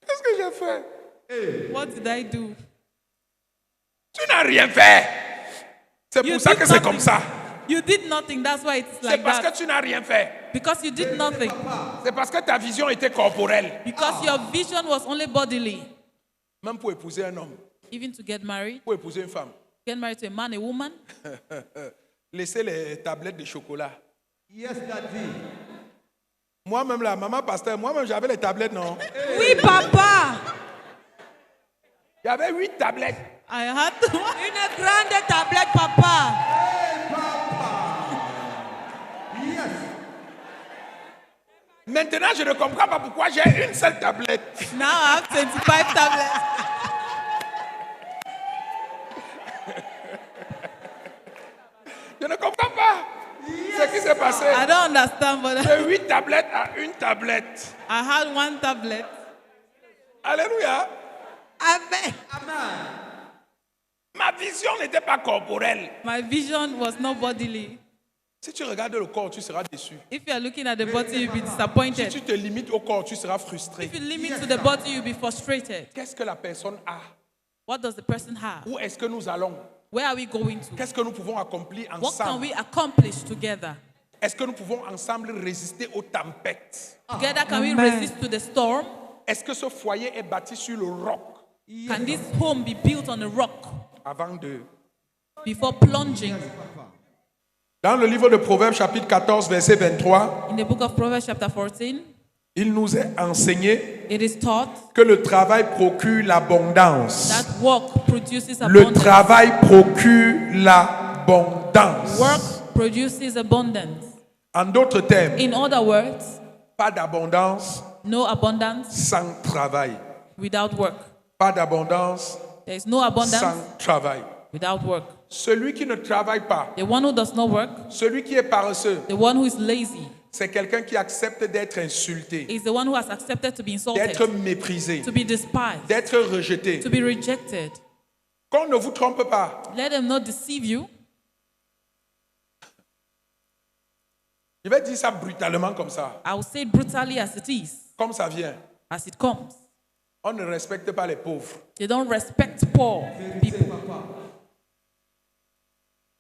Qu'est-ce que j'ai fait? What did I do? Tu n'as rien fait. C'est You pour ça did que c'est nothing. comme ça. You did nothing. That's why it's C'est like parce que that. tu n'as rien fait. Because you did nothing. C'est parce que ta vision était corporelle. Because your vision was only bodily. Même pour épouser un homme, Even to get married, pour épouser une femme, get married to a man, a woman, laissez les tablettes de chocolat. Yes, Daddy. Moi-même, la maman pasteur, moi-même, j'avais les tablettes, non? Oui, papa. Il y avait 8 tablettes. I had to. Une grande tablette, papa. Yes. Maintenant, je ne comprends pas pourquoi j'ai une seule tablette. Now I have 25 tablets. Je ne comprends pas ce qui s'est passé. I don't understand, but De 8 tablettes à une tablette. I had one tablet. Alléluia. Amen. Ma vision n'était pas corporelle. My vision was not bodily. Si tu regardes le corps, tu seras déçu. If you are looking at the body, you'll be Si disappointed. tu te limites au corps, tu seras frustré. If you limit to the body, you'll be frustrated. Qu'est-ce que la personne a? What does the person have? Où est-ce que nous allons? Where are we going to? Qu'est-ce que nous pouvons accomplir What can ensemble? we accomplish together? Est-ce que nous pouvons ensemble résister aux tempêtes? Together, can we Amen. resist to the storm? Est-ce que ce foyer est bâti sur le roc Can this home be built on a rock avant de... before plunging? Dans le livre de Proverbes, chapitre 14, verset 23, In the book of Proverbs, chapter 14, il nous est enseigné it is taught que le travail procure l'abondance. that work produces Le abundance. travail procure l'abondance. Work produces abundance. En d'autres termes, In other words, pas d'abondance no abundance sans travail. without work. Pas d'abondance There is no abundance sans travail. without work. Celui qui ne travaille pas, The one who does not work, celui qui est paresseux, the one who is lazy, c'est quelqu'un qui accepte d'être insulté, is the one who has accepted to be insulted, d'être méprisé, to be despised, d'être rejeté. to be rejected. Qu'on ne vous trompe pas. Let them not deceive you. Je vais dire ça brutalement comme ça, I will say it brutally as it is, comme ça vient. as it comes. On ne respecte pas les pauvres. They don't respect poor people.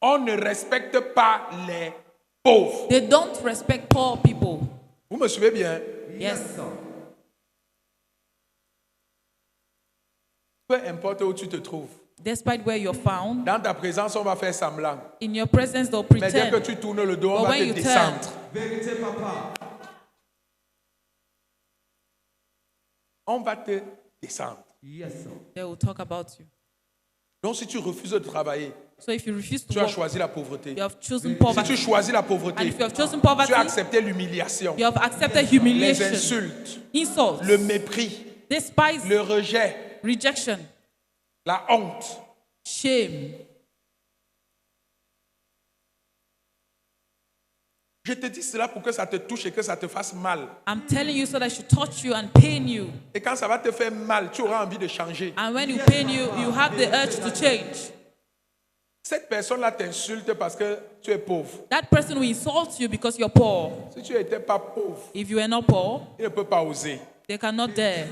On ne respecte pas les pauvres. They don't respect poor people. Vous me suivez bien? Yes. Peu importe où tu te trouves. Despite where you're found, Dans ta présence, on va faire semblant. in your presence they'll Mais dès que pretend. tu tournes le dos, on But va when te you descendre. Vérité, papa. On va te descendre. Yes, sir. They will talk about you. Donc si tu refuses de travailler, So if you refuse to tu as work, choisi la pauvreté. you have chosen Si poverty. tu choisis la pauvreté, And if you have chosen tu poverty, as accepté l'humiliation, you have accepted les humiliation, insultes, insults, le mépris, despise, le rejet, rejection, la honte. shame. Je te dis cela pour que ça te touche et que ça te fasse mal. I'm telling you so that it should touch you and pain you. Et quand ça va te faire mal, tu auras envie de changer. And when you pain you, you have the urge to change. Cette personne-là t'insulte parce que tu es pauvre. That person will insult you because you're poor. Si tu n'étais pas pauvre, If you are not poor, il ne peut pas oser. they cannot dare.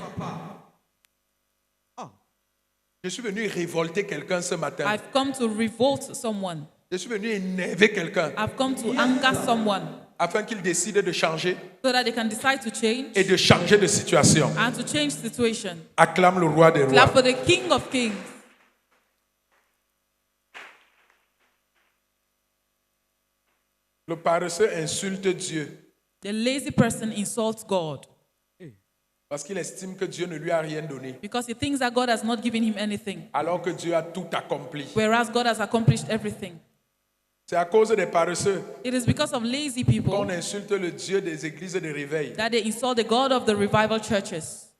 Je suis venu révolter quelqu'un ce matin. I've come to revolt someone. Je suis venu énerver quelqu'un I've come to anger someone afin qu'il décide de changer so that they can decide to change et de changer de situation. and to change situation. Acclame le roi des rois. Clap for the King of Kings. Le paresseux insulte Dieu The lazy person insults God parce qu'il estime que Dieu ne lui a rien donné, because he thinks that God has not given him anything, alors que Dieu a tout accompli. whereas God has accomplished everything. C'est à cause des paresseux It is because of lazy people qu'on insulte le Dieu des églises de réveil. that they insult the God of the revival churches.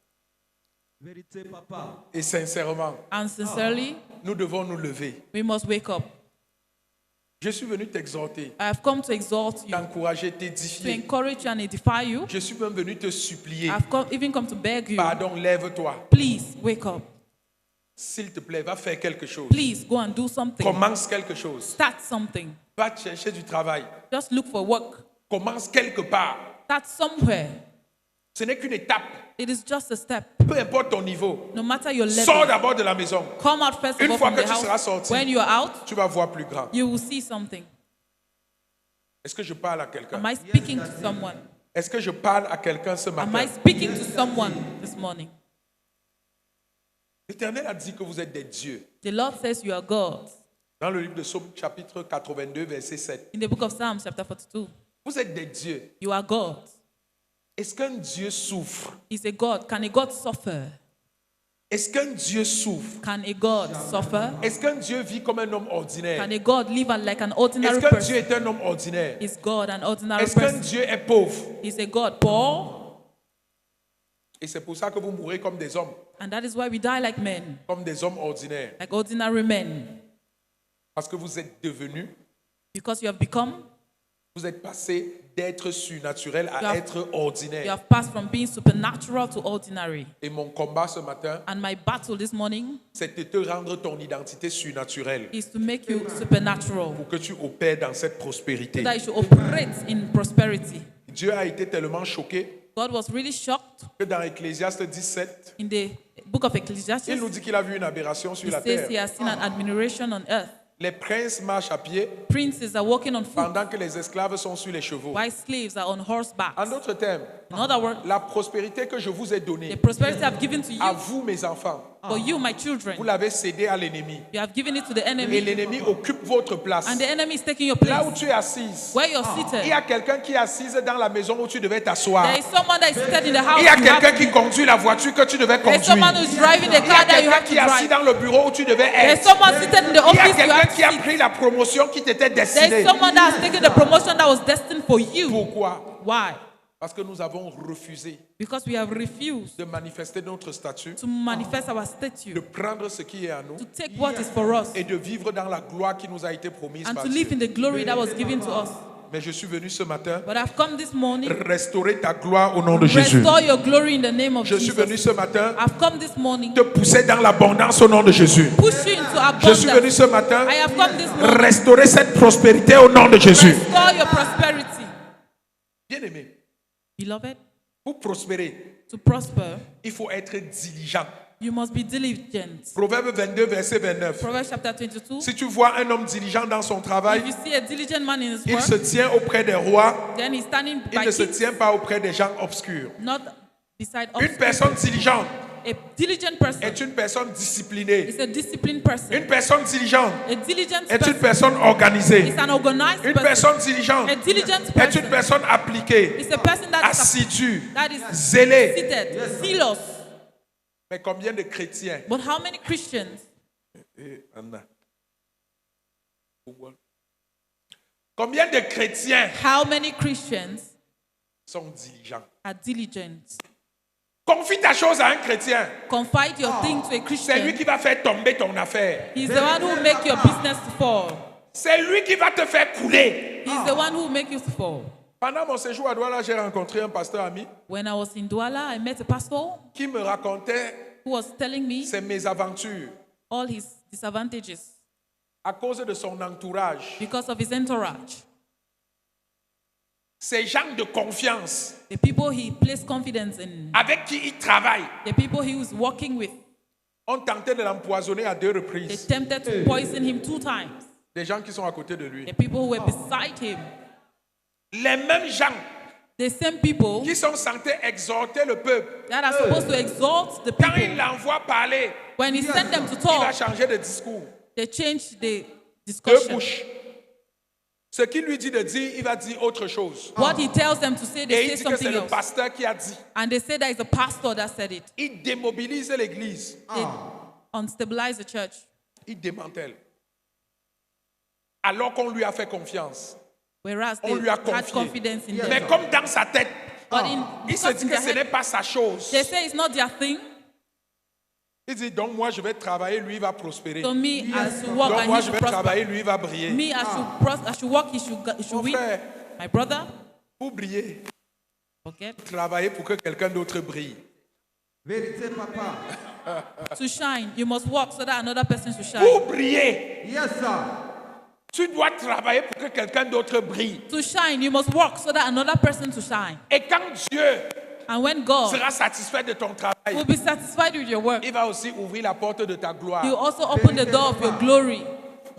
Vérité, papa. Et sincèrement, And sincerely, nous devons nous lever. we must wake up. Je suis venu t'exhorter, I have come to exalt you, t'encourager, to t'édifier. encourage you and edify you. Je suis même venu te supplier. I've even come to beg you, Pardon, lève-toi. please wake up. S'il te plaît, va faire quelque chose. Please go and do something. Commence quelque chose. Start something. Va chercher du travail. Just look for work. Commence quelque part. Start somewhere. Ce n'est qu'une étape. It is just a step. Peu importe ton niveau. No matter your Sors level, d'abord de la maison. come out first of Une all fois from que the tu seras house. sorti, When you are out, tu vas voir plus grand. you will see something. Est-ce que je parle à quelqu'un? Am I speaking to someone? Est-ce que je parle à quelqu'un ce Am I matin? speaking to someone this morning? L'Éternel a dit que vous êtes des dieux. The Lord says you are gods. Dans le livre de Psaume chapitre 82, verset 7. In the book of Psalms, chapter 42, Vous êtes des dieux. you are gods. Est-ce qu'un Dieu souffre? He's a God. Can a God suffer? Est-ce qu'un Dieu souffre? Can a God suffer? Est-ce qu'un Dieu vit comme un homme ordinaire? Can a God live like an Est-ce ordinary qu'un person? Dieu est un homme ordinaire? Is God an ordinary Est-ce qu'un person? Dieu est pauvre? Is a God poor? Et c'est pour ça que vous mourrez comme des hommes, And that is why we die like men, comme des hommes ordinaires. like ordinary men. Parce que vous êtes devenus, Because you have become, vous êtes passé d'être surnaturel You à have- être you ordinaire. have passed from being supernatural to ordinary. Et mon combat ce matin, And my battle this morning c'est de te rendre ton identité surnaturelle is to make you supernatural, pour que tu opères dans cette prospérité. so that you should operate in prosperity. Dieu a été tellement choqué God was really shocked que dans Ecclésiaste 17, in the book of Ecclesiastes. il nous dit qu'il a vu une aberration sur He la says he terre. has seen an admiration on earth. Les princes marchent à pied Princes are walking on foot, pendant que les esclaves sont sur les chevaux. while slaves are on horseback. En d'autres termes, In other words, la prospérité que je vous ai the donnée prosperity I've given to à you, vous, mes enfants, for you, my vous children, l'avez cédé à l'ennemi. you have given it to the Et enemy, l'ennemi occupe votre place. and the enemy is taking your Là où place. tu es assise, Where you're il y seated, a quelqu'un qui est assise dans la maison où tu devais t'asseoir. there is someone that is seated in the house. Il y a You quelqu'un have, qui conduit la voiture que tu devais there is someone conduire. who is driving the Il y a car that you quelqu'un have to qui est assis drive. dans le bureau où tu devais There is être. someone seated in the Il y a office you quelqu'un have qui a to pris sit. la promotion qui t'était There is destinée. someone that has taken the promotion that was destined for you. Pourquoi? Why? Parce que nous avons refusé Because we have refused de manifester notre statut, to manifest our de statue, prendre ce qui est à nous to take what is for us, et de vivre dans la gloire qui nous a été promise and par to Dieu. live in the glory that was given to us. Mais je suis venu ce matin But I've come this morning, restaurer ta gloire au nom de Jésus. restore your glory in the name of Je suis venu Jesus. ce matin I've come this morning, te pousser dans l'abondance au nom de Jésus. push you into Je suis venu abundance. ce matin I have come this morning, restaurer cette prospérité au nom de Jésus. restore your prosperity. Bien aimé, Beloved, pour prospérer, to prosper, il faut être diligent. you must be diligent. Proverbe 22, verset 29. Proverbs chapter 22. Si tu vois un homme diligent dans son travail, If you see a diligent man in his il work, se tient auprès des rois, then he's standing il by ne se kings, tient pas auprès des gens obscurs. not beside Une us. personne diligente A diligent person est une personne disciplinée. is a disciplined person. Une personne diligente A diligent est une person personne organisée. is an organized Une person. personne diligente A diligent est person une personne appliquée, is a person that is assidue, zélé, zélée. seated, zealous. Mais combien de chrétiens But how many Christians Et Anna. Combien de chrétiens How many Christians sont diligents? are diligent? Confie ta chose à un chrétien. Confide your thing to a C'est lui Christian. qui va faire tomber ton affaire. He's the one who will make your business to fall. C'est lui qui va te faire couler. He's the one who will make you to fall. Pendant mon séjour à Douala, j'ai rencontré un pasteur ami When I was in Douala, I met a pastor qui me racontait who was telling me ses mésaventures all his disadvantages à cause de son entourage. because of his entourage. Ces gens de confiance The people he placed confidence in, avec qui il travaille the people he was working with, ont tenté de l'empoisonner à 2 they reprises. tempted to poison him 2 times. Des gens qui sont à côté de lui. The people who were beside him, Les mêmes gens the same people qui sont censés exhorter le peuple. that are supposed to exalt the Quand il people, l'envoie parler, when he sent them to il va talk, changer de discours. they changed the 2 discussion. bouches. Ce qu'il lui dit de dire, il va dire autre chose. What he tells them to say, Et they il say dit que c'est something le else. pasteur qui a dit. And they say that it's the pastor that said it. Il démobilise l'église. They unstabilize the church. Il démantèle. Alors qu'on lui a fait confiance. Whereas On they lui a had confié. confidence in Mais them. comme dans sa tête, But il se because dit in que their ce n'est head, pas sa chose. they say it's not their thing. Il dit donc moi je vais travailler, lui il va prospérer. So me, I should work Donc and moi he je should vais prosper. travailler, lui il va briller. Me, I should work, he should Mon win. frère, My brother, pour briller, forget. travailler pour que quelqu'un d'autre brille. Vérité, papa. To shine, you must work so that another person should shine. Pour briller, Yes, sir. tu dois travailler pour que quelqu'un d'autre brille. To shine, you must work so that another person to shine. Et quand Dieu And when God sera satisfait de ton travail, will be satisfied with your work, il va aussi ouvrir la porte de ta gloire. He will also open the door of your glory.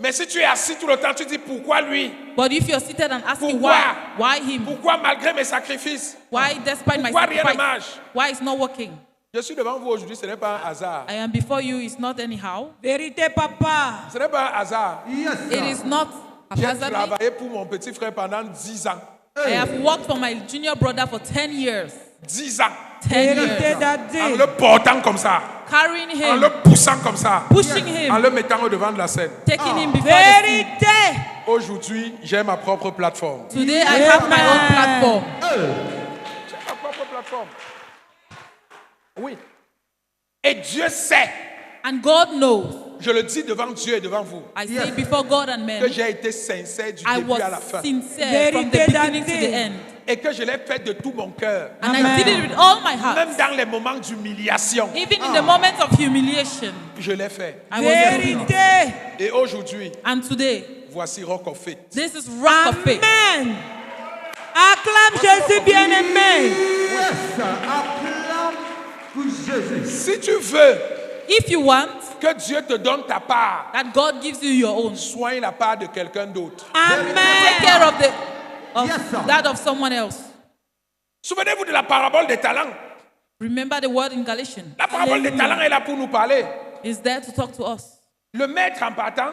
Mais si tu es assis tout le temps, tu dis pourquoi lui? But if you're seated and asking Pourquoi? why him? Pourquoi malgré mes sacrifices? Why despite my Pourquoi rien ne sacrifice? marche? Why it's not working? Je suis devant vous aujourd'hui, ce n'est pas un hasard. I am before you, it's not anyhow. Vérité, papa. Ce n'est pas un hasard. Yes, It sir. is not J'ai haphazardly. travaillé pour mon petit frère pendant 10 ans. I have worked for my junior brother for 10 years. 10 ans. 10 Vérité, years. En daddy. le portant comme ça. Carrying En him, le poussant comme ça. pushing En him, le mettant au devant de la scène. taking him before the scene. Vérité. Aujourd'hui, j'ai ma propre plateforme. Today I have my own platform. J'ai ma propre plateforme. Oui. Et Dieu sait, And God knows, je le dis devant Dieu et devant vous, I say before God and que men, j'ai été sincère du I début à la was fin. sincere from the Vérité beginning to d'Adieu. the end. Et que je l'ai fait de tout mon cœur. And I did it with all my heart. Même dans les moments d'humiliation, Even in the moments of humiliation, je l'ai fait. I was obedient. Vérité. Et aujourd'hui, And today, voici Rock of Faith. this is Rock of Faith. Amen. Acclame Jésus bien-aimé. Yes, sir. Acclame pour Jésus. Si tu veux If you want que Dieu te donne ta part, that God gives you your own, soigne la part de quelqu'un d'autre. take Amen. care of Yes, sir. that of someone else. Souvenez-vous de la parabole des talents. Remember the word in Galatians. La parabole des talents est là pour nous parler. Is there to talk to us. Le maître en partant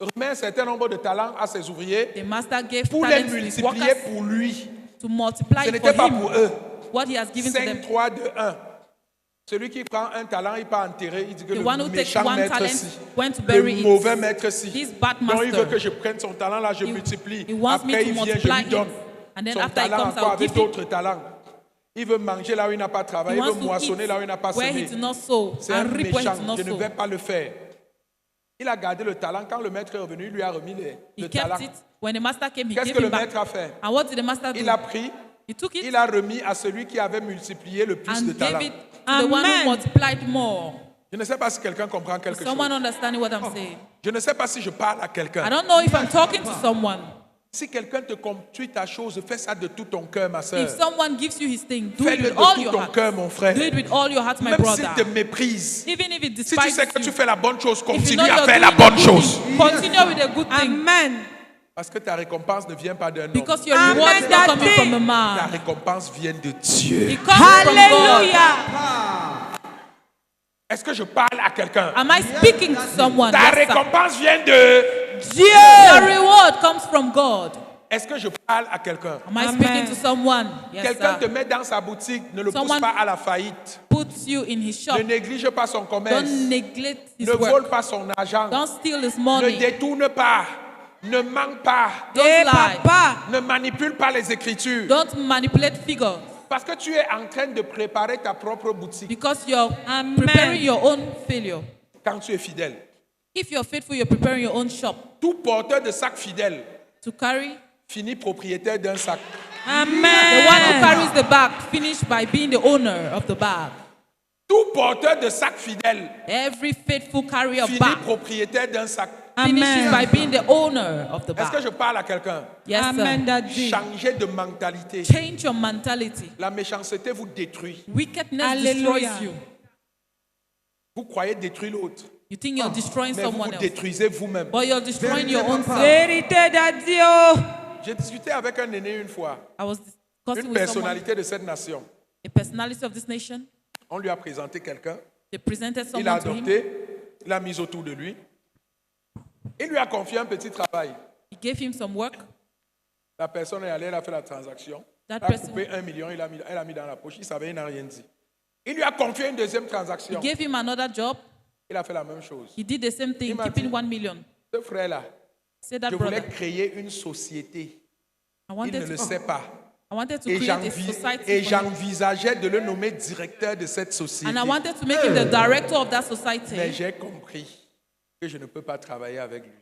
remet un certain nombre de talents à ses ouvriers The master gave pour les talents to his multiplier workers pour lui. to multiply Ce it n'était for pas him pour eux. what he has given to 5, them. 3, 2, 1. Celui qui prend un talent, il part enterrer. Il dit que The le one who takes méchant one maître talent ci, went to bury le it. mauvais maître ci. This bad Donc il veut master. que je prenne son talent là, je He- multiplie. he wants me Après to il vient, je multiply lui donne it. And then son after he talent comes, encore I'll avec give him. d'autres talents. Il veut manger là où il n'a pas He travaillé, il wants veut to moissonner eat là où il n'a pas where he semé. did not sow C'est un and reap where he méchant, did not je ne sow. vais pas le faire. Il a gardé le talent. Quand le maître est revenu, il lui a remis He le kept talent. it. When the master came, he Qu'est-ce gave que le him back. maître a fait? And what did the master do? Il a pris, He took it il a remis à celui qui avait multiplié le plus de and talents. gave it to the one Amen. who multiplied more. Je ne sais pas si quelqu'un comprend quelque Someone chose. understanding what I'm saying? Je ne sais pas si je parle à I quelqu'un. don't know if I'm talking to someone. Si quelqu'un te confie ta chose, fais ça de tout ton cœur, ma soeur. If someone gives you his thing, do it Fais-le with de all tout your ton heart. cœur, mon frère. Do it with all your heart, my Même s'il brother. te méprise, Even if it si tu despises sais que tu you, fais la bonne chose, if you continue know à you're faire doing la the bonne good chose. thing, continue with the good thing. Amen. Parce que ta récompense ne vient pas d'un homme. Because your Amen, reward is not coming Daddy. from a Ta man. récompense vient de Dieu. It comes from God. Alléluia. Est-ce que je parle à quelqu'un? Am I speaking to someone? Ta Yes, sir. récompense vient de... Your reward comes from God. Est-ce que je parle à quelqu'un? Am I Amen. speaking to someone? Yes, Quelqu'un te sir. met dans sa boutique, ne le pousse Someone- pas à la faillite. Puts you in his shop. Ne néglige pas son commerce. Don't neglect his Ne vole work. pas son argent. Don't steal his Ne money. détourne pas. Ne manque pas. Don't Eh, lie. papa. Ne manipule pas les Écritures. Don't manipulate figures. Parce que tu es en train de préparer ta propre boutique. Because you're Amen. preparing your own failure. Quand tu es fidèle. If you're faithful, you're preparing your own shop Tout porteur de sac fidèle to carry. finit propriétaire d'un sac. The one who carries the bag finished by being the owner of the bag. Tout porteur de sac fidèle Every faithful carrier of finit bag propriétaire d'un sac. finishes by being the owner of the Est-ce que bag. je parle à quelqu'un? Yes, Amen, sir. Daddy. Changez de mentalité. Change your mentality. La méchanceté vous détruit. Wickedness Hallelujah. destroys you. Vous croyez détruire l'autre, You think you're destroying mais vous someone vous else, détruisez vous-même. but you're destroying your own self. Vérité, Daddy. Oh. J'ai discuté avec un aîné une fois, I was discussing une with someone, personnalité de cette nation. a personality of this nation. On lui a présenté quelqu'un, They presented il l'a someone to him. adopté, il l'a mis autour de lui. Il lui a confié un petit travail. He gave him some work. La personne est allée, elle a fait la transaction. That Elle a person- coupé 1 million, elle a mis dans la poche. Il savait, il n'a rien dit. Il lui a confié une deuxième He transaction. gave him another job. Il a fait la même chose. He did the same thing, Il m'a keeping dit- 1 million. Ce frère-là, Say that je voulais brother. créer une société. I Il wanted ne le to, sait pas. I wanted to Et create a society. et for him. j'envisageais de le nommer directeur de cette société. And I wanted to make him the director of that Mais society. j'ai compris que je ne peux pas travailler avec lui.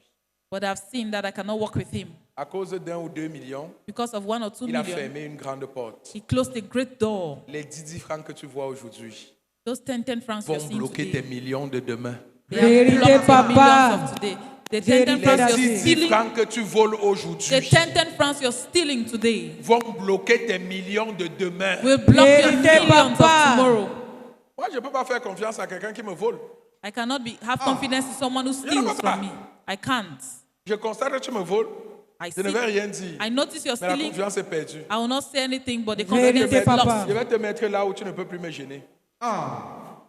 But I've seen that I cannot work with him. À cause d'1 ou 2 millions, Because of 1 or 2 il a million, fermé une grande porte. he closed a great door. Les 10 francs que tu vois aujourd'hui Those 10 francs you're vont seeing bloquer tes today, millions de demain. they have Vérité, blocked your papa. millions of today. The 10 Vérité, francs Les you're 10 stealing, francs que tu voles the aujourd'hui 10 francs you're stealing today vont bloquer tes millions de demain. will block your Vérité, millions of papa. tomorrow. Moi, je ne peux pas faire confiance à quelqu'un qui me vole. I cannot have confidence in someone who steals from me. I can't. Je constate que tu me voles. I Je ne see. vais rien dire. I notice you're Mais la stealing. confiance est perdue. I will not say anything, but the Vérité, confidence is papa. lost. Je vais te mettre là où tu ne peux plus me gêner. Ah.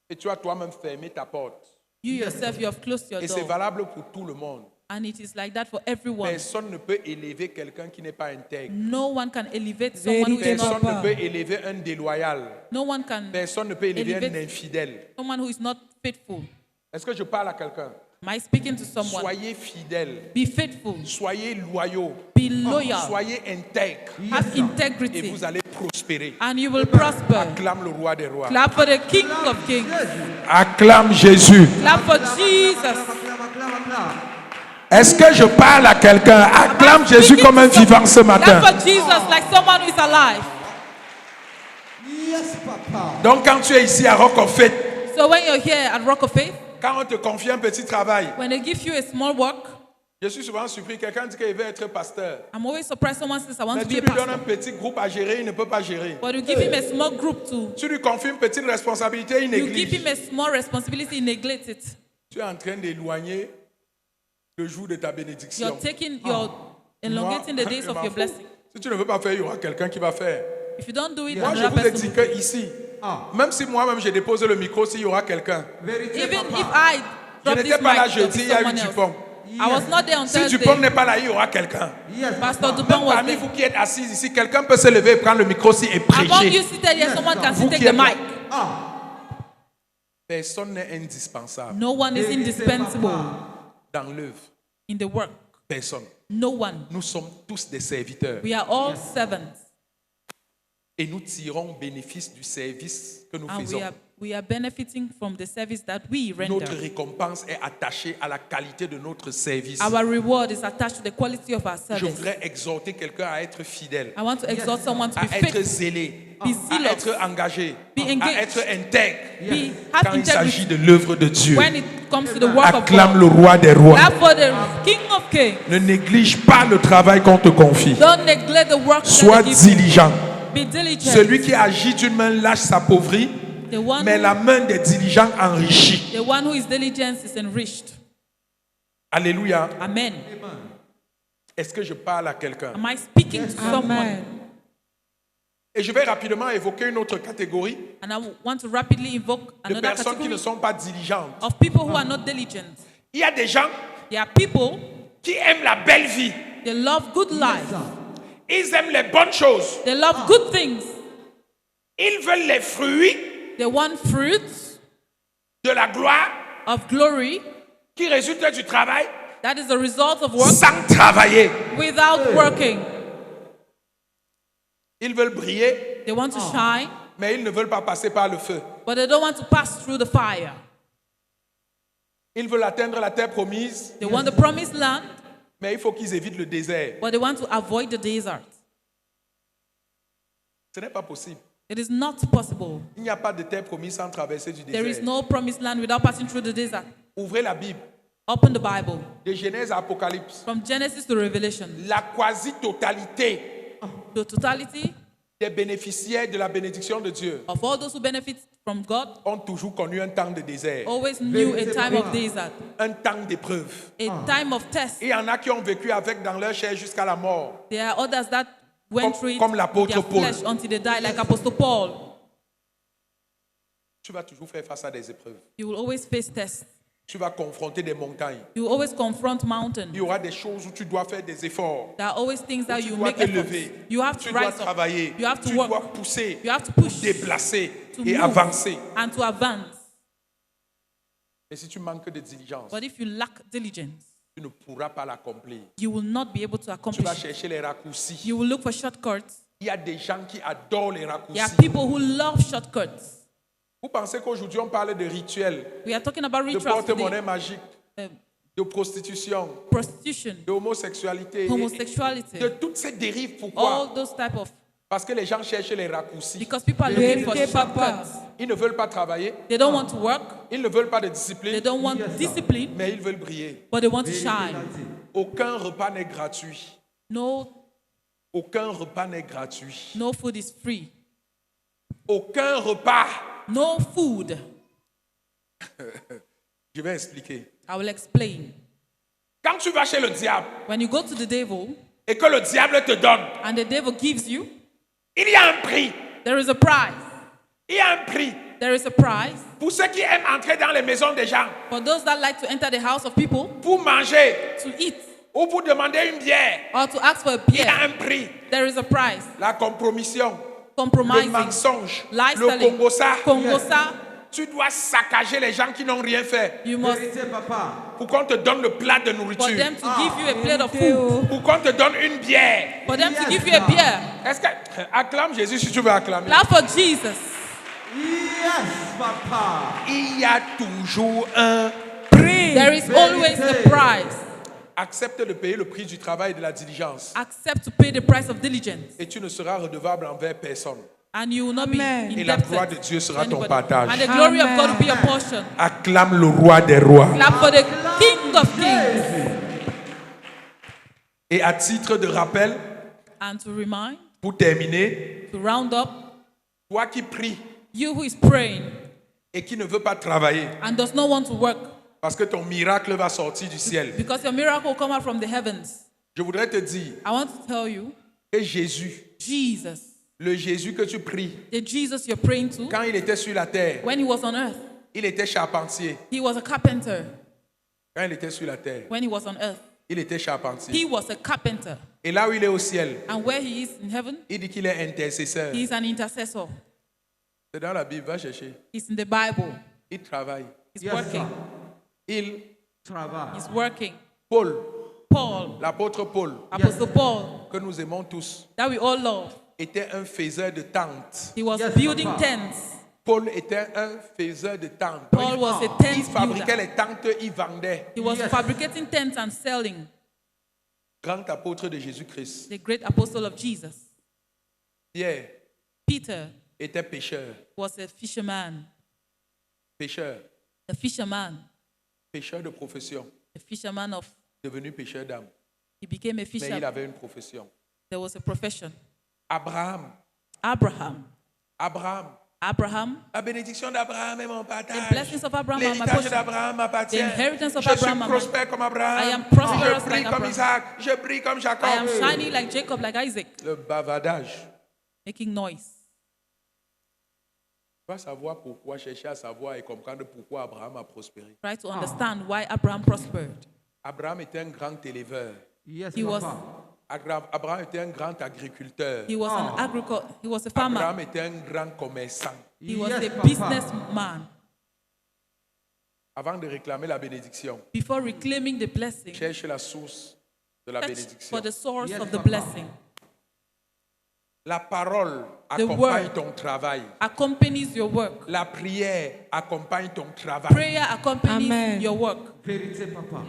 Et tu as toi-même fermé ta porte. You yourself, you have closed your Et c'est door. valable pour tout le monde. And it is like that for everyone. Personne ne peut élever quelqu'un qui n'est pas intègre. No one can elevate someone who is Vérité, not. Personne papa. ne peut élever un déloyal. No one can Personne ne peut élever un elevate infidèle. someone who is not faithful. Est-ce que je parle à quelqu'un? Am I speaking to someone? Soyez fidèles. Be faithful. Soyez loyaux. Be loyal. Soyez intègres. Have Et integrity. vous allez prospérer. And you will prosper. Acclame le roi des rois. Clap for the King of Kings. Acclame Jésus. Clap for Jesus. Acclame, acclame, acclame. Est-ce que je parle à quelqu'un? Acclame Jésus comme un vivant ce matin. Clap for Jesus like someone who is alive. Yes, papa. Donc quand tu es ici à Rock of Faith, So when you're here at Rock of Faith, quand on te confie un petit travail, when they give you a small work, je suis souvent surpris. Quelqu'un dit qu'il veut être pasteur. I'm always surprised someone says, I want Mais to tu be a lui donnes un pastor. petit groupe à gérer, il ne peut pas gérer. But you give him a small group to, Tu lui confies une petite responsabilité, il you give néglige. him a small responsibility, you neglect it. Tu es en train d'éloigner le jour de ta bénédiction. You're taking, you're elongating the days je of m'en your fous. blessing. Si tu ne veux pas faire, il y aura quelqu'un qui va faire. If you don't do it, Moi, je another vous ai person dit will. que ici, Ah. même si moi-même j'ai déposé le micro, s'il y aura quelqu'un. Vérité, Even papa. if I Je drop this n'étais pas là mic, there'll jeudi, be il y a eu someone else. Dupont. I was not there on Si Thursday. Dupont n'est pas là, il y aura quelqu'un. Yes, Pastor papa. Dupont was Parmi there. vous qui êtes assis ici, quelqu'un peut se lever et prendre le micro aussi et Among you prêcher. seated here, someone can Vous take qui the êtes là. mic. Ah. Personne n'est indispensable No one is Vérité, indispensable papa. dans l'œuvre. in the work. Personne. No one. Nous sommes tous des serviteurs. We are all servants. Et nous tirons bénéfice du service que nous And faisons. we are benefiting from the service that we render. Notre récompense est attachée à la qualité de notre service. Our reward is attached to the quality of our Je service. voudrais exhorter quelqu'un à être fidèle, I want to exhort someone to à be être faithful, zélé, be à zealous, être engagé, Be engaged. à être intègre have quand il s'agit integrity de l'œuvre de Dieu. when it comes to the work of Acclame God. le roi des rois. Clap for the King of Kings. Ne néglige pas le travail qu'on te confie. Don't neglect the work Sois that they give you. diligent. Be diligent. Celui qui agit d'une main lâche s'appauvrit, The one, mais la main des diligents enrichit. the one who is diligent is enriched. Alléluia. Amen. Est-ce que je parle à quelqu'un? Am I speaking to someone? Amen. Et je vais rapidement évoquer une autre catégorie And I want to rapidly invoke de another personnes qui ne category sont pas diligentes. of people who are not diligent. Il y a des gens There are people qui aiment la belle vie, They love good life. Ils aiment les bonnes choses. They love good things. Ils veulent les fruits They want fruits de la gloire of glory. qui résultent du travail That is the result of work sans travailler. without working. Ils veulent briller, They want to shine, mais ils ne veulent pas passer par le feu. but they don't want to pass through the fire. Ils veulent atteindre la terre promise, They want the promised land, mais il faut qu'ils évitent le désert. but they want to avoid the desert. Ce n'est pas possible. It is not possible. Il n'y a pas de terre promise sans traverser du There is désert. no promised land without passing through the desert. Ouvrez la Bible, Open the Bible de Genèse à Apocalypse. from Genesis to Revelation. La quasi-totalité The totality des bénéficiaires de la bénédiction de Dieu of all those who benefit from God ont toujours connu un temps de désert, always knew a time of desert, un temps d'épreuve. a time of test. Et il y en a qui ont vécu avec dans leur chair jusqu'à la mort. There are others that went Comme- through it comme l'apôtre in their Paul. flesh until they died, like Apostle Paul. Tu vas toujours faire face à des épreuves. You will always face tests. Tu vas confronter des montagnes. You will always confront mountains. Il y aura des choses où tu dois faire des efforts. There are always things that Tu you dois make te efforts. lever. You have Tu to dois rise up. travailler. You have to Tu work. dois pousser, You have to pour push, déplacer to et move, avancer. and to advance. Et si tu manques de diligence, But if you lack diligence, tu ne pourras pas l'accomplir. you will not be able to Tu vas accomplish it. chercher les raccourcis. You will look for shortcuts. Il y a des gens qui adorent les There are raccourcis. people who love shortcuts. Vous pensez qu'aujourd'hui on parle de rituels, We are talking about de rituals porte-monnaie today. magique, Um, de prostitution, prostitution, de homosexualité, homosexuality, de toutes ces dérives. Pourquoi? all those type of, Parce que les gens cherchent les raccourcis. because people are looking for Vérité, papa. shortcuts. Ils ne veulent pas travailler, They don't want to work. ils ne veulent pas de They discipline, don't want discipline, mais ils veulent briller. but they want to shine. Aucun repas n'est gratuit. No, Aucun repas n'est gratuit. no food is free. Aucun repas. No food. Je vais expliquer. I will explain. Quand tu vas chez le diable When you go to the devil et que le diable te donne, and the devil gives you, il y a un prix. there is a prize. Il y a un prix. There is a prize Pour ceux qui aiment entrer dans les maisons des gens, for those that like to enter the house of people pour manger to eat ou pour demander une bière, or to ask for a il y a beer. un prix. There is a prize. La compromission, le Compromising, mensonge, lie le selling, congossa. kongosa. Tu dois saccager les gens qui n'ont rien fait You must Vérité, papa. pour qu'on te donne le plat de for nourriture, them to give you a plate of Vérité, food. oh. pour qu'on te donne une bière. For them to Yes, give you a sir. beer. Est-ce que acclame Jésus si tu veux acclamer? Clap for Jesus. Yes, papa. Il y a toujours un. There is always a prize. Accepte de payer le prix du travail et de la diligence Accept to pay the price of diligence, et tu ne seras redevable envers personne. and you will not be Amen. Et la gloire de indebted Dieu sera to ton anybody. partage. And the glory of Amen. God will be your portion. Acclame le roi des rois. Clap for the King of Kings. Et à titre de rappel, And to remind, pour terminer, to round up, toi qui pries you who is praying et qui ne veux pas travailler, and does not want to work, parce que ton miracle va sortir du ciel. because your miracle will come out from the heavens. Je voudrais te dire I want to tell you, que Jésus, Jesus, le Jésus que tu pries, the Jesus you're praying to, quand il était sur la terre, when he was on earth, il était charpentier. he was a carpenter. Quand il était sur la terre, When he was on earth, il était charpentier. he was a carpenter. Et là où il est au ciel, And where he is in heaven, il dit qu'il est intercesseur. he is an intercessor. C'est dans la Bible, va chercher. He's in the Bible. Il travaille. He's Yes, working. sir. Il, Travail. He's working. Paul, Paul, l'apôtre Paul, Apostle Paul, que nous aimons tous, that we all love. était un faiseur de tentes. He was Yes, building Papa. tents. Paul était un faiseur de tentes. Paul was a Il tent fabriquait builder. les tentes, il vendait. He was Yes. fabricating tents and selling. Grand apôtre de Jésus-Christ. The great apostle of Jesus. Pierre Peter était pêcheur. was a fisherman. Pêcheur. A fisherman. Pêcheur de profession. A fisherman of, Devenu pêcheur d'âme. he became a Mais il fisher. avait une profession. There was a profession. Abraham. Abraham. Abraham. Abraham. La bénédiction d'Abraham est mon The partage. blessings of Abraham are my L'héritage portion. d'Abraham m'appartient. The inheritance of Je Abraham suis are prospère comme Abraham. I am prosperous Je brille like comme Abraham. Isaac. Je brille comme Jacob. I am shining like Jacob, like Isaac, Le bavardage. making noise. Tu vas savoir pourquoi, chercher à savoir et comprendre pourquoi Abraham a prospéré. Try to understand why Abraham prospered. Abraham était un grand éleveur. Yes, He was papa. Abraham était un grand agriculteur. He was an agriculture. He was a farmer. Abraham était un grand commerçant. He was Yes, a Papa. businessman. Avant de réclamer la bénédiction, Before reclaiming the blessing, cherche la source de la search bénédiction. for the source Yes, of the Papa. blessing. La parole The accompagne word. ton travail. Accompanies your work. La prière accompagne ton travail. Prayer accompanies Amen. your work. Vérité, papa.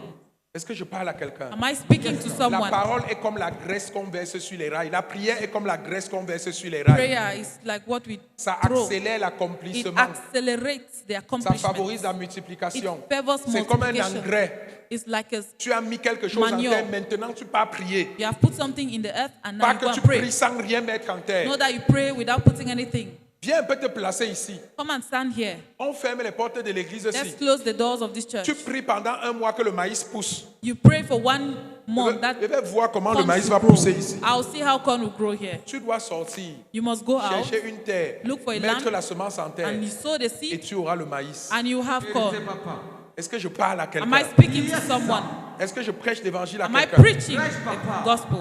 Est-ce que je parle à quelqu'un? Am I speaking to La someone? parole est comme la graisse qu'on verse sur les rails. La prière est comme la graisse qu'on verse sur les rails. Prayer is like what we Ça throw. accélère It l'accomplissement. accelerates the Ça accomplishment. favorise la multiplication. It favors C'est comme un multiplication. engrais. It's like a, Tu as mis quelque chose Manure. en terre, maintenant tu pars prier. you have put something in the earth and now Pas you que go tu and pray. pries sans rien mettre en terre. Know that you pray without putting anything. Viens un peu te placer ici. Come and stand here. On ferme les portes de l'église Let's ici. close the doors of this church. Tu pries pendant un mois que le maïs pousse. You pray for 1 month. That Je vais voir comment le corn maïs will va grow. pousser ici. I'll see how corn will grow here. Tu dois sortir, You must go out chercher une terre, look for a mettre land, la semence en terre and you sow the et seed tu auras le maïs. and you have Vérité, corn. papa. Est-ce que je parle à Am I quelqu'un? speaking to someone? Est-ce que je prêche l'évangile à Am I quelqu'un? preaching Prêche, papa. the gospel?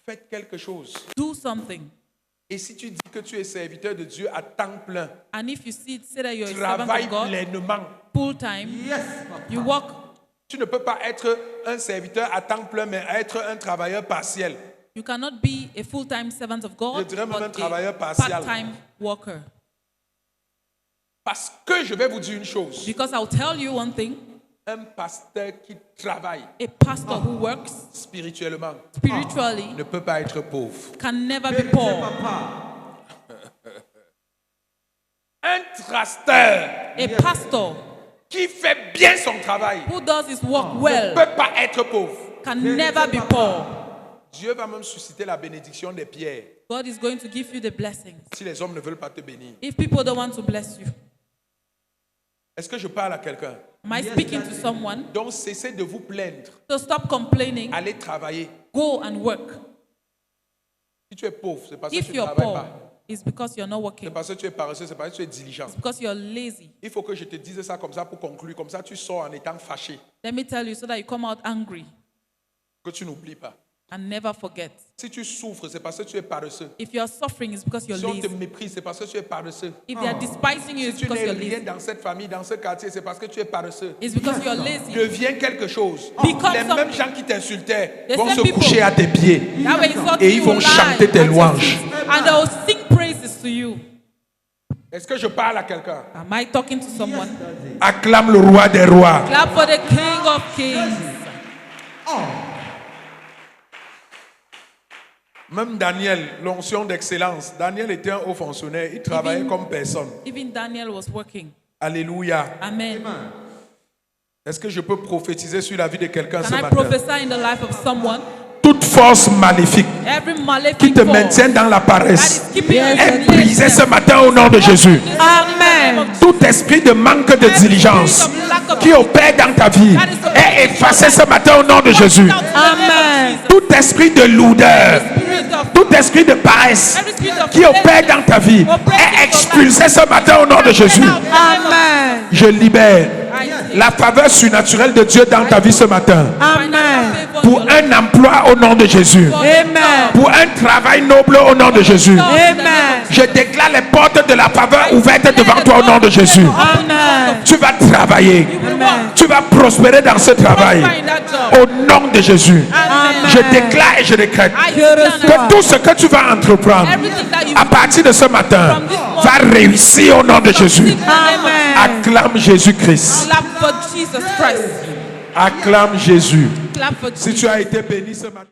Faites quelque chose. Do something. Et si tu dis que tu es serviteur de Dieu à temps plein, And if you say that you're a servant travaille of God pleinement. full time, Yes, papa. you work. Tu ne peux pas être un serviteur à temps plein, mais être un travailleur partiel. You cannot be a full-time servant of God, Je dirais même un but travailleur a partial. part-time worker. Parce que je vais vous dire une chose. Because I'll tell you one thing: Un pasteur qui travaille a pastor who works spirituellement spiritually ne peut pas être pauvre. can never be Vérité, poor. papa. Un trusteur A pastor qui fait bien son travail who does his work ne well peut pas être pauvre. can never be poor. Dieu va même susciter la bénédiction des pierres God is going to give you the blessings. si les hommes ne veulent pas te bénir. If people don't want to bless you, Est-ce que je parle à quelqu'un? am I speaking to someone? Donc cessez de vous plaindre. So stop complaining. Allez travailler. Go and work. Si tu es pauvre, c'est parce que If tu ne you're travailles poor, pas. it's because you're not C'est working. parce que tu es paresseux, c'est parce que tu es diligent. It's because you're lazy. Il faut que je te dise ça comme ça pour conclure. Comme ça, tu sors en étant fâché. Let me tell you so that you come out angry Que tu n'oublies pas. and never forget. Si tu souffres, c'est parce que tu es paresseux. If you're suffering, it's because you're Si on te lazy. méprise, c'est parce que tu es paresseux. If they are despising you, Si it's tu because n'es you're rien lazy. dans cette famille, dans ce quartier, c'est parce que tu es paresseux. It's because you're lazy. Deviens quelque chose. Become Les something. mêmes gens qui t'insultaient The vont same se people. coucher à tes pieds. That way insult Et ils you vont lie chanter tes at your louanges. feet, and they will sing praises to you. Est-ce que je parle à quelqu'un? Am I talking to someone? Acclame le roi des rois. Clap for the King of Kings. Même Daniel, l'onction d'excellence. Daniel était un haut fonctionnaire. Il travaillait Even- comme personne. Even Daniel was working. Alléluia. Amen. Est-ce que je peux prophétiser sur la vie de quelqu'un ce Can I matin? prophesy in the life of someone? Toute force maléfique Every qui malefic te force maintient dans la that paresse is keeping you est in brisée ce laziness. matin au nom de Jésus. Amen. Tout esprit de manque de diligence qui opère dans ta vie est effacé ce matin au nom de Jésus. Amen. Tout esprit de lourdeur, tout esprit de paresse qui opère dans ta vie est expulsé ce matin au nom de Jésus. Amen. Je libère la faveur surnaturelle de Dieu dans ta vie ce matin. Amen. Pour un emploi au nom de Jésus. Amen. Pour un travail noble au nom de Jésus. Amen. Je déclare les portes de la faveur ouvertes devant toi au nom de Jésus. Amen. Tu vas travailler. Tu vas prospérer dans ce travail. Au nom de Jésus. Je déclare et je décrète que tout ce que tu vas entreprendre à partir de ce matin va réussir au nom de Jésus. Amen. Acclame Jésus-Christ. Clap for Jesus Christ. Acclame Jésus. Clap for Si Jesus. tu as été béni ce matin.